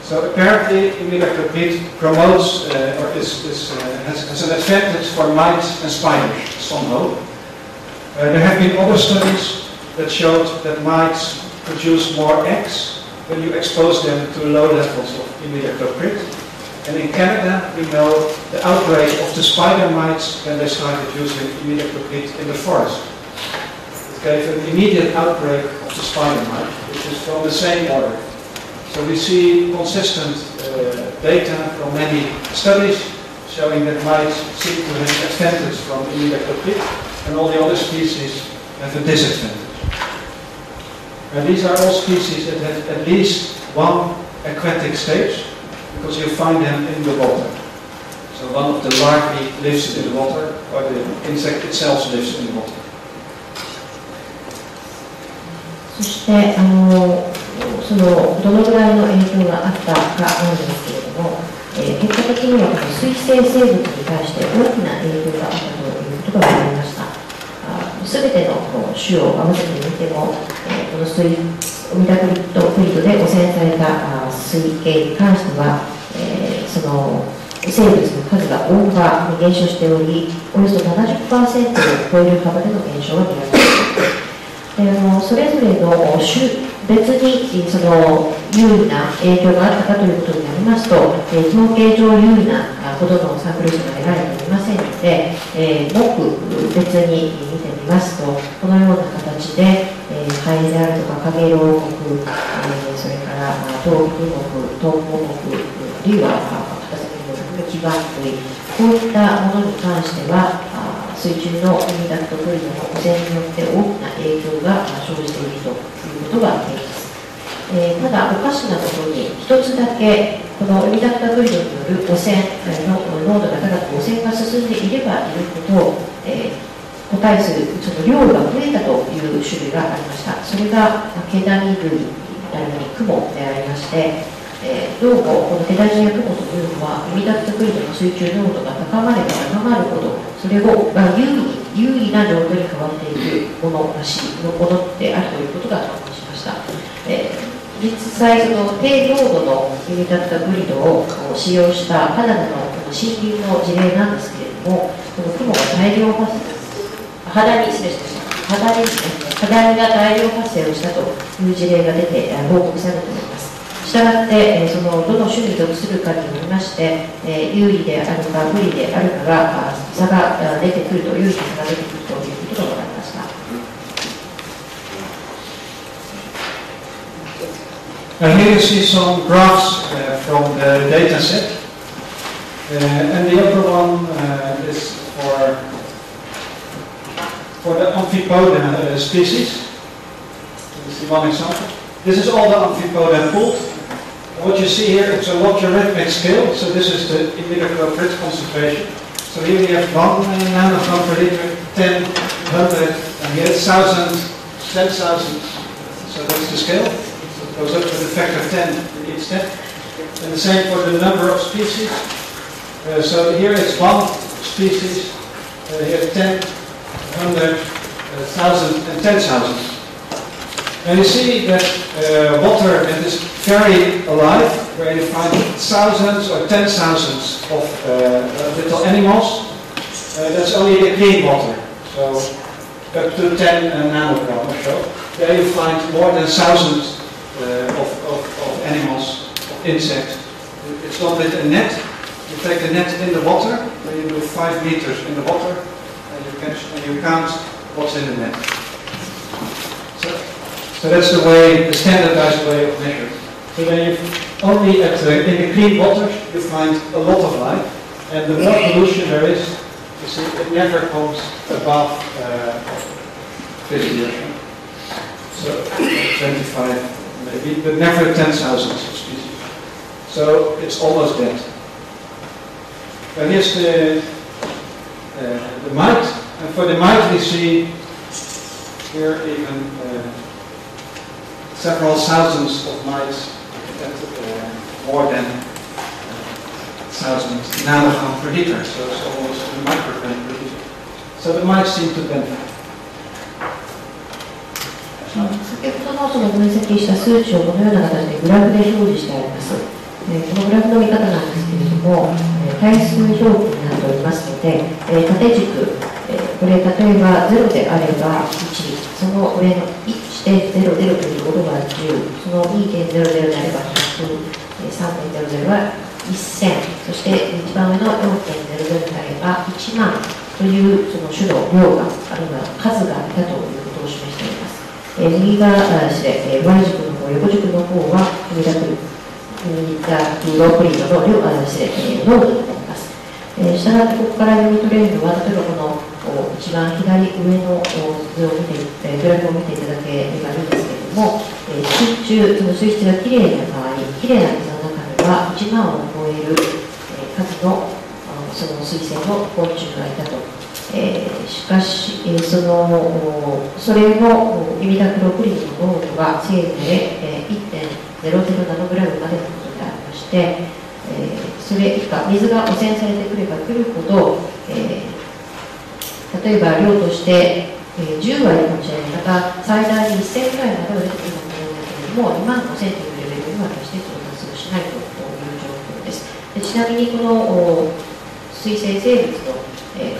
So apparently imidacloprid promotes or has an advantage for mites and spiders somehow. There have been other studies that showed that mites produce more eggs when you expose them to low levels of imidacloprid. And in Canada, we know the outbreak of the spider mites when they started using imidacloprid in the forest. It gave an immediate outbreak of the spider mite, which is from the same order. So we see consistent data from many studies showing that mites seem to have advantage from imidacloprid, and all the other species have a disadvantage. And these are all species that have at least one aquatic stage, because you find them in the water. So one of the larvae lives in the water, or the insect itself lives in the water. そしてそのどのぐらいの影響があったかなんですけれども、結果的にはこの水生生物に対して大きな影響があったということが分かりました。すべての種を合わせてみても、このオミダクリッドフリードで汚染された水系に関しては、その生物の数が大幅に減少しており、およそ 70% を超える幅での減少が見られます。それぞれの種別にその有利な影響があったかということになりますと、統計上有利なほどのサンプル数が得られておりませんので、目別に見てみますと、このような形で、ハエであるとかカゲロウ国、それから東北国、東方国、あるいは片瀬国の基盤類、こういったものに関しては、水中のイミダクトフリードの汚染によって大きな影響が生じているということが言えます。ただ、おかしなことに、一つだけ、このイミダクトフリードによる汚染の濃度が高く、汚染が進んでいればいるほど、個体数、その量が増えたという種類がありました。それがケダニ類、クモでありまして、どうもこのケダニやクモというのは、イミダクトフリードの水中濃度が高まれば高まるほど、それを有利な濃度に変わっていくものらしいものであるということが判明しました。実際、その低濃度のイミダクトフリードを使用したカナダの森林の事例なんですけれども、このクモが大量発生、ハダニが大量発生をしたという事例が出て報告されております。したがって、そのどの種に属するかによりまして、有利であるか不利であるかが差が出てくると、有利な差が出てくるということが分かりました。Here you see some graphs from the data set, and the upper one is for the amphipoda species. This is one example. This is all the amphipoda pooled. What you see here is a logarithmic scale, so this is the imidacloprid concentration. So here we have 1 nanogram per liter, 10, 100, and here 1,000, 10,000. So that's the scale. So it goes up to the factor 10 in each step. And the same for the number of species. So here it's 1 species, here 10, 100, 1,000, and 10,000. And you see that water that is very alive, where you find thousands or 10,000s of little animals, that's only the clean water. So up to 10 nanogram or so. There you find more than thousands of animals, of insects. It's done with a net. You take a net in the water, and you do 5 meters in the water, and you count what's in the net. So that's the standardized way of measuring. So then you only in the clean water you find a lot of life, and the more pollution there is, you see, it never comes above 50 years. So 25 maybe, but never 10,000 of species. So it's almost dead. And here's the mite, and for the mite we see here even several thousands of mites, more than nanogram per liter, so it's almost a microgram per liter. So the mice seem to benefit. 先ほどのその分析した数値をこのような形でグラフで表示してあります。このグラフの見方なんですけれども、対数表記になっておりますので、縦軸、これ例えば0であれば1、その上の 1.00 ということが10、その 2.00 であれば100、3.00 は1000、そして一番上の 4.00 であれば1万というその種の量が、あるいは数がいたということを示しています。右側で、Y 軸の方、横軸の方はミダクロプリードの量、濃度になります。したがってここから読み取れるのは、例えばこの一番左上の図を見て、グラフを見ていただければいいんですけれども、水中、その水質がきれいな場合、きれいな水の中には1万を超える数のその水生の昆虫がいたと。しかし、それのイミダクロプリンの濃度はせいぜい 1.00 ナノグラムまでのことでありまして、それ以下、水が汚染されてくればくるほど、例えば量として10割かもしれない、また最大に1000ぐらいまでは出てくるかもしれないけれども、2万5000というレベルには決して到達しないという状況です。ちなみにこの水生生物の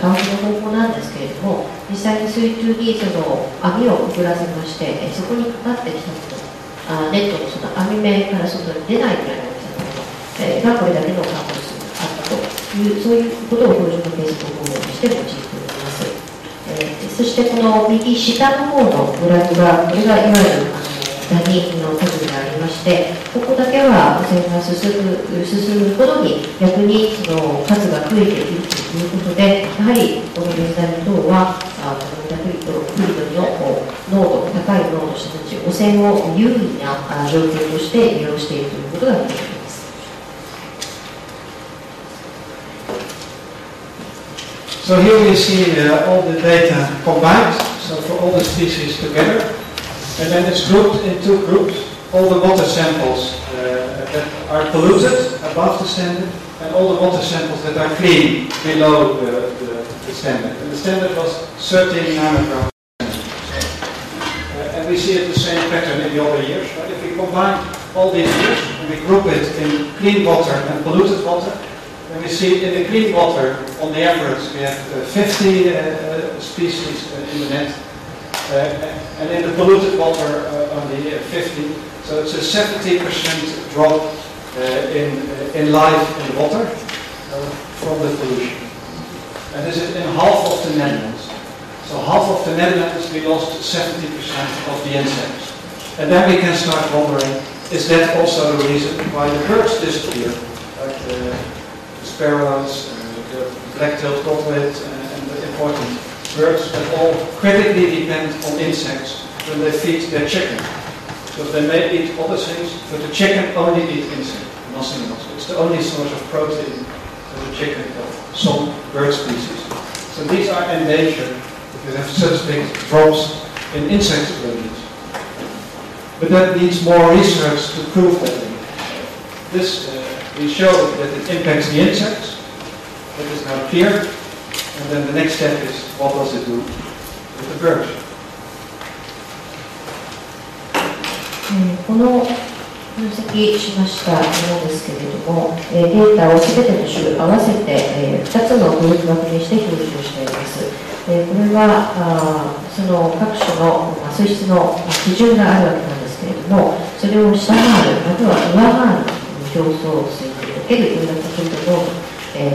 カウントの方法なんですけれども、実際に水中にその網をくぐらせまして、そこにかかってきたもの、ネットのその網目から外に出ないくらいの大きさのもの、がこれだけのカウント数があったという、そういうことを標準の計測方法として用いております。そしてこの右下の方のグラフが、これがいわゆるダニの数でありまして、ここだけは汚染が進むほどに逆にその数が増えているということで、やはりこのベンザミ等はこのミダクリドの濃度、高い濃度したち汚染を有利な状況として利用しているということが言えます。So here we see all the data combined, so for all the species together. And then it's grouped in two groups. All the water samples that are polluted above the standard, and all the water samples that are clean below the standard. And the standard was 13 nanograms. And we see it the same pattern in the other years. Right? If we combine all these years and we group it in clean water and polluted water, then we see in the clean water, on the average, we have 50 species in the net. And in the polluted water, only 50. So it's a 70% drop in life in water from the pollution. And this is in half of the Netherlands. So half of the Netherlands, we lost 70% of the insects. And then we can start wondering, is that also the reason why the birds disappear? Like the sparrows, the black-tailed godwit, and the important birds that all critically depend on insects when they feed their chicken. Because they may eat other things, but the chicken only eats insects, nothing else. It's the only source of protein for the chicken of some bird species. So these are endangered because they have such big drops in insect ranges. But that needs more research to prove that. This we show that it impacts the insects. That is now clear. And then the next step is, what does it do with the birds? この分析しましたものですけれども、データをすべての種合わせて2つのグループ分けにして表示をしています。これはその各種の水質の基準があるわけなんですけれども、それを下回る、または上回る表層水における有楽という濃度、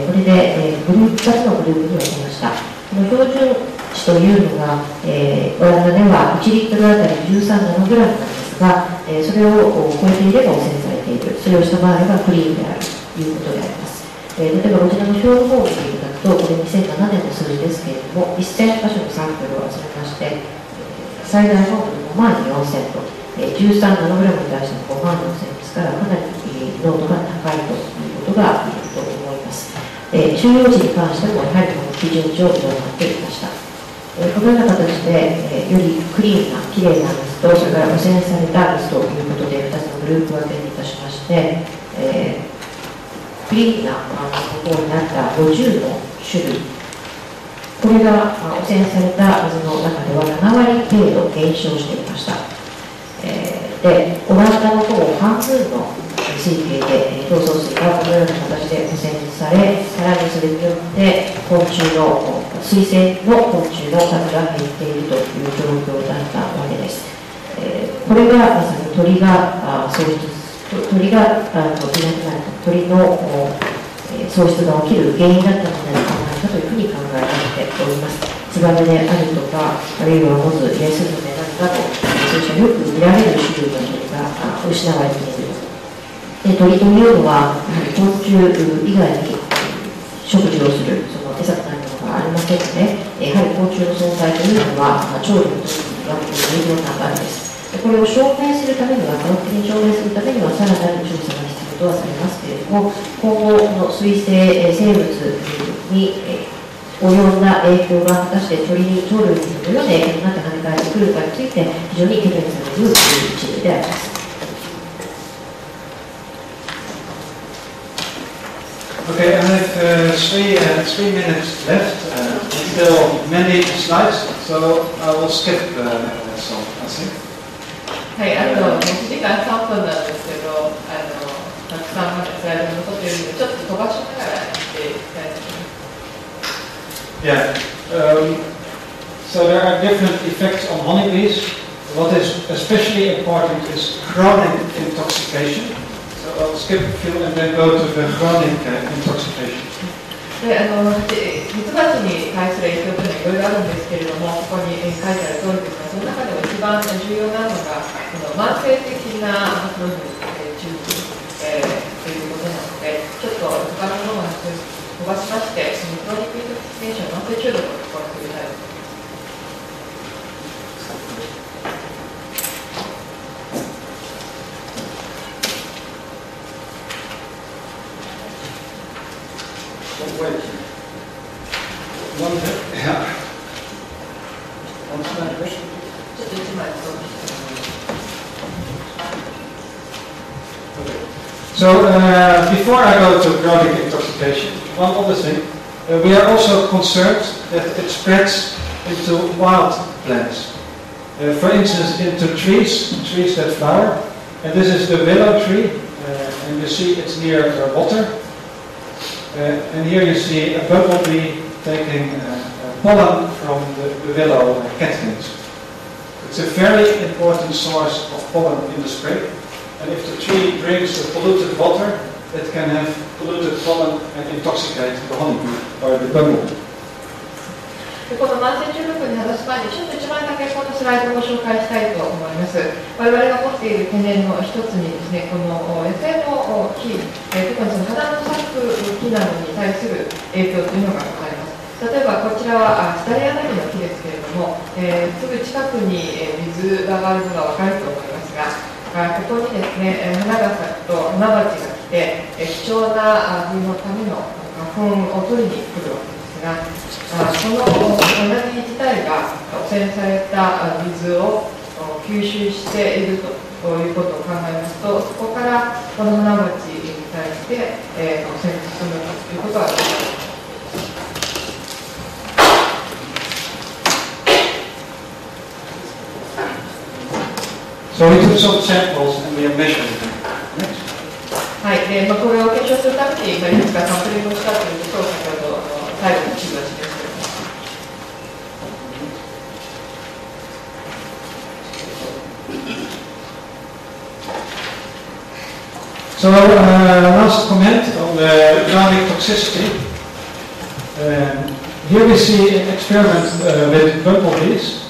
これで2つのグループに分けました。この標準値というのが、オランダでは1リットルあたり13ナノグラムなんですが、それを超えていれば汚染されている、それを下回ればクリーンであるということであります。例えばこちらの表の方を見ていただくと、これ2007年の数字ですけれども、1000箇所のサンプルを集めまして、最大濃度5万4000と、13ナノグラムに対して5万4000ですから、かなり濃度が高いということが言えると思います。収容時に関しても、やはりこの基準値を上回っていました。このような形で、よりクリーンな、きれいな水と、それから汚染された水ということで、2つのグループ分けにいたしまして、こクリーンな方になった50の種類、これが汚染された水の中では7割程度減少していました。で、オランダの方半分の水系で表層水がこのような形で汚染され、さらにそれによって昆虫の水生の昆虫の数が減っているという状況だったわけです。これがまさに鳥が喪失、鳥の喪失が起きる原因だったのではないかというふうに考えられております。ツバメであるとか、あるいはモズ、レスズメなどそうしたよく見られる種類の鳥が失われている。で、鳥というのは昆虫以外に食事をするその餌となるものがありませんので、やはり昆虫の存在というのは調理の時には重要な場合です。これを証明するためには、科学的に証明するためには、さらなる調査が必要とはされますけれども、今後、この水生生物に及んだ影響が果たして鳥類にどのような影響になって跳ね返ってくるかについて、非常に懸念される一部であります。Okay, I have 3 minutes left. Still many slides, so I will skip some, I think. はい、あと1時間3分なんですけど、たくさんまだスライド残っているので、ちょっと飛ばしながらやっていきたいと思います。Yeah, so there are different effects on honeybees. What is especially important is chronic intoxication. So I'll skip a few and then go to the chronic intoxication. で、ミツバチに対する影響というのはいろいろあるんですけれども、ここに書いてある通りですが、その中でも一番重要なのが、慢性的なプロフィル中期ということなので、ちょっと他のものを飛ばしまして、そのクロニックイントキシケーション、慢性中毒をここに取りたいと思います。So before I go to chronic intoxication, one other thing, we are also concerned that it spreads into wild plants. For instance, into trees that flower, and this is the willow tree, and you see it's near water. And here you see a bumblebee taking pollen from the willow catkins. It's a very important source of pollen in the spring. And if the tree drinks the polluted water, it can have polluted pollen and intoxicate the honeybee or the bumblebee. この慢性中毒に話す前に、ちょっと一番だけこのスライドをご紹介したいと思います。我々が持っている懸念の一つにですね、この野生の木、特にその花の咲く木などに対する影響というのがございます。例えばこちらはスタリアナギの木ですけれども、すぐ近くに水があるのが分かると思いますが、ここにですね、花が咲くと花蜂が来て、貴重な実のための花粉を取りに来るわけですが、この花木自体が汚染された水を吸収しているということを考えますと、そこからこの花蜂に対して汚染が進むということはできます。So we took some samples and we are measuring them. はい、これを検証するためにいくつかサンプリングをしたということを先ほど最後の地図は示しています。So last comment on the chronic toxicity. Here we see an experiment with bumblebees.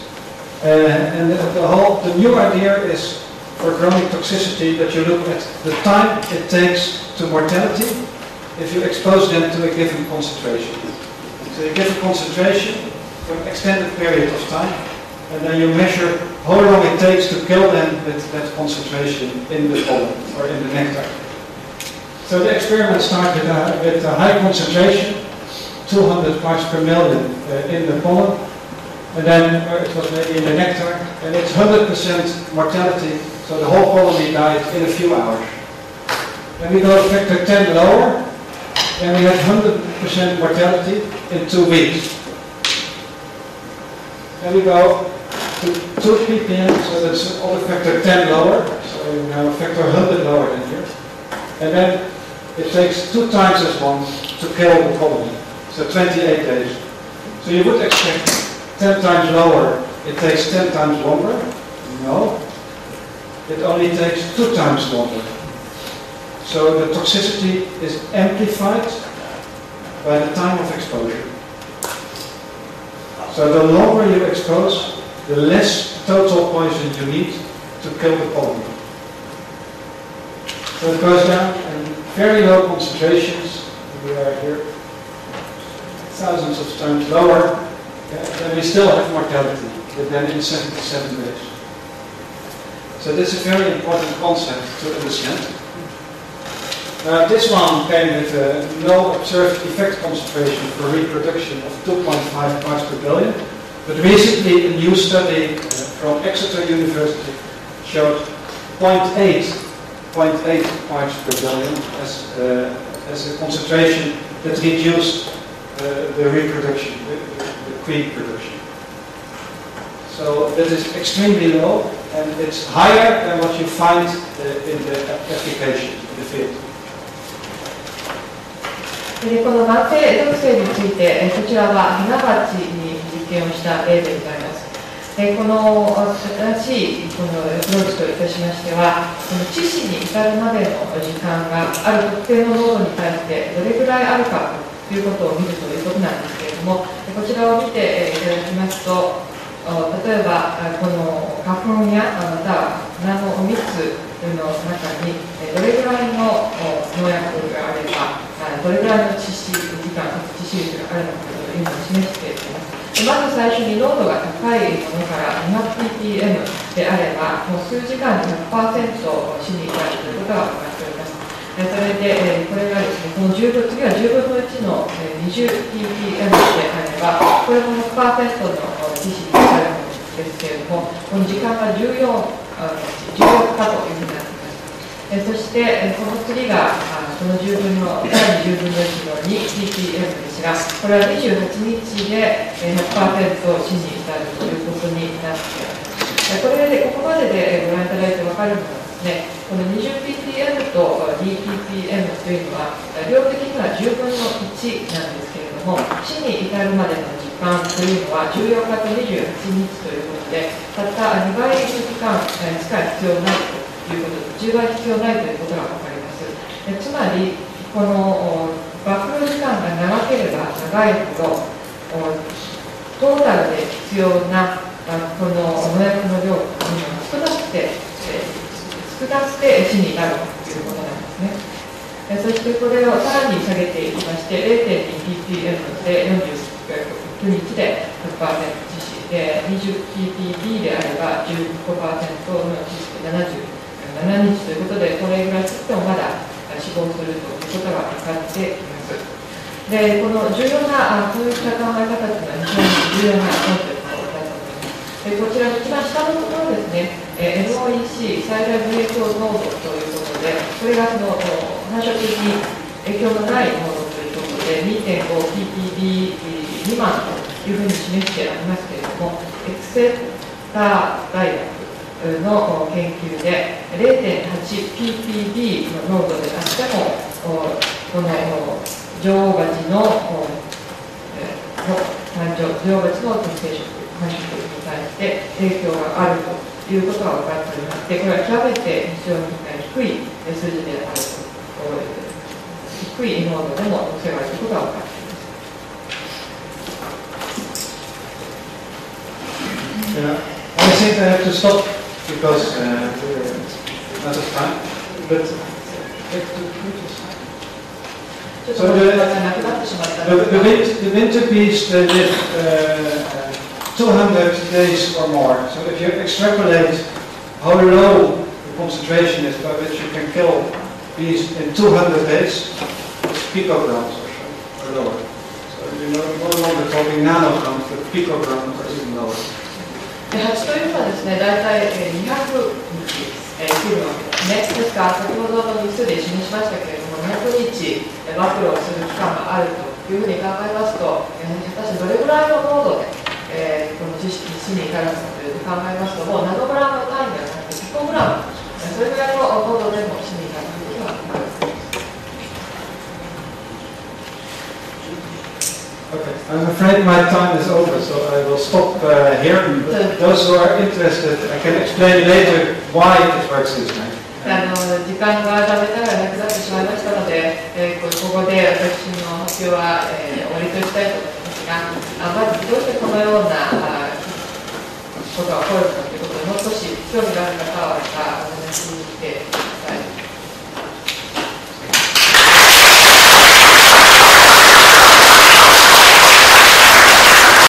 And the new idea is for chronic toxicity that you look at the time it takes to mortality if you expose them to a given concentration. So you give a concentration for an extended period of time, and then you measure how long it takes to kill them with that concentration in the pollen or in the nectar. So the experiment started with a high concentration, 200 parts per million in the pollen. And then it was maybe in the nectar, and it's 100% mortality, so the whole colony died in a few hours. Then we go to factor 10 lower, and we had 100% mortality in 2 weeks. Then we go to 2 ppm, so that's order factor 10 lower, so you have a factor 100 lower than here. And then it takes 2 times as long to kill the colony, so 28 days. So you would expect 10 times lower, it takes 10 times longer. No, it only takes 2 times longer. So the toxicity is amplified by the time of exposure. So the longer you expose, the less total poison you need to kill the colony. So it goes down in very low concentrations. We are here thousands of times lower, then we still have mortality, but then in 77 days. So this is a very important concept to understand. This one came with a no observed effect concentration for reproduction of 2.5 parts per billion, but recently a new study from Exeter University showed 0.8 parts per billion as a concentration that reduced the reproduction, the queen production. So that is extremely low, and it's higher than what you find in the application, in the field. この慢性毒性について、こちらはヒナバチに実験をした例でございます。この新しいこのアプローチといたしましては、この致死に至るまでの時間がある特定の濃度に対してどれぐらいあるかということを見るということなんですけれども、こちらを見ていただきますと、例えばこの花粉やまたは花の蜜の中にどれぐらいの農薬があれば、どれぐらいの致死時間、致死率があるのかというのを示しています。まず最初に濃度が高いものから 200ppm であれば、もう数時間で 100% 死に至るということが分かっております。それで、これがですね、この次は10分の1の 20ppm であれば、これも 100% の致死に至るものですけれども、この時間が14日というふうになっています。そして、この次がこの10分の第10分の1の 2ppm ですが、これは28日で 100% 死に至るということになっています。これでここまででご覧いただいて分かるのはですね、この 20ppm と 2ppm というのは量的には10分の1なんですけれども、死に至るまでの時間というのは14日と28日ということで、たった2倍の時間しか必要ないということで、10倍必要ないということが分かります。つまり、このバック時間が長ければ長いほど、トータルで必要なこの農薬の量というのが少なくて死になるということなんですね。そしてこれをさらに下げていきまして、0.2ppm で49日で 100% 致死で、20ppb であれば 15% の致死で77日ということで、これぐらいつってもまだ死亡するということが分かっています。で、この重要なこういった考え方というのは非常に重要なコンセプトだと思います。で、こちらの一番下のところですね、NOEC 最大影響濃度ということで、これがその繁殖に影響のない濃度ということで 2.5ppb 未満というふうに示してありますけれども、エクセター大学の研究で 0.8ppb の濃度であっても、この女王蜂の女王蜂の適正食繁殖に対して影響があるということが分かっておりまして、これは極めて非常に低い数字であると、低い濃度でも特性があるということが分かっています。I think I have to stop because we're out of time. But so the winter bees, they live 200 days or more. So if you extrapolate how low the concentration is by which you can kill bees in 200 days, it's picograms or lower. So you're no longer talking nanograms, but picograms or even lower. 蜂というのはですね、大体200日きるわけですね。ですから先ほどの日数で示しましたけれども、200日暴露をする期間があるというふうに考えますと、果たしてどれぐらいの濃度で、この知識に至らすかというと考えますと、もうナノグラム単位ではなくてピコグラム、それぐらいの濃度でも市民に至らすべきはある。Okay, I'm afraid my time is over, so I will stop here. But those who are interested, I can explain later why it works this way. 時間が残念ながらなくなってしまいましたので、ここで私の発表は、終わりとしたいと思いますが、まずどうしてこのようなことが起こるのかということをもう少し興味がある方はお話しして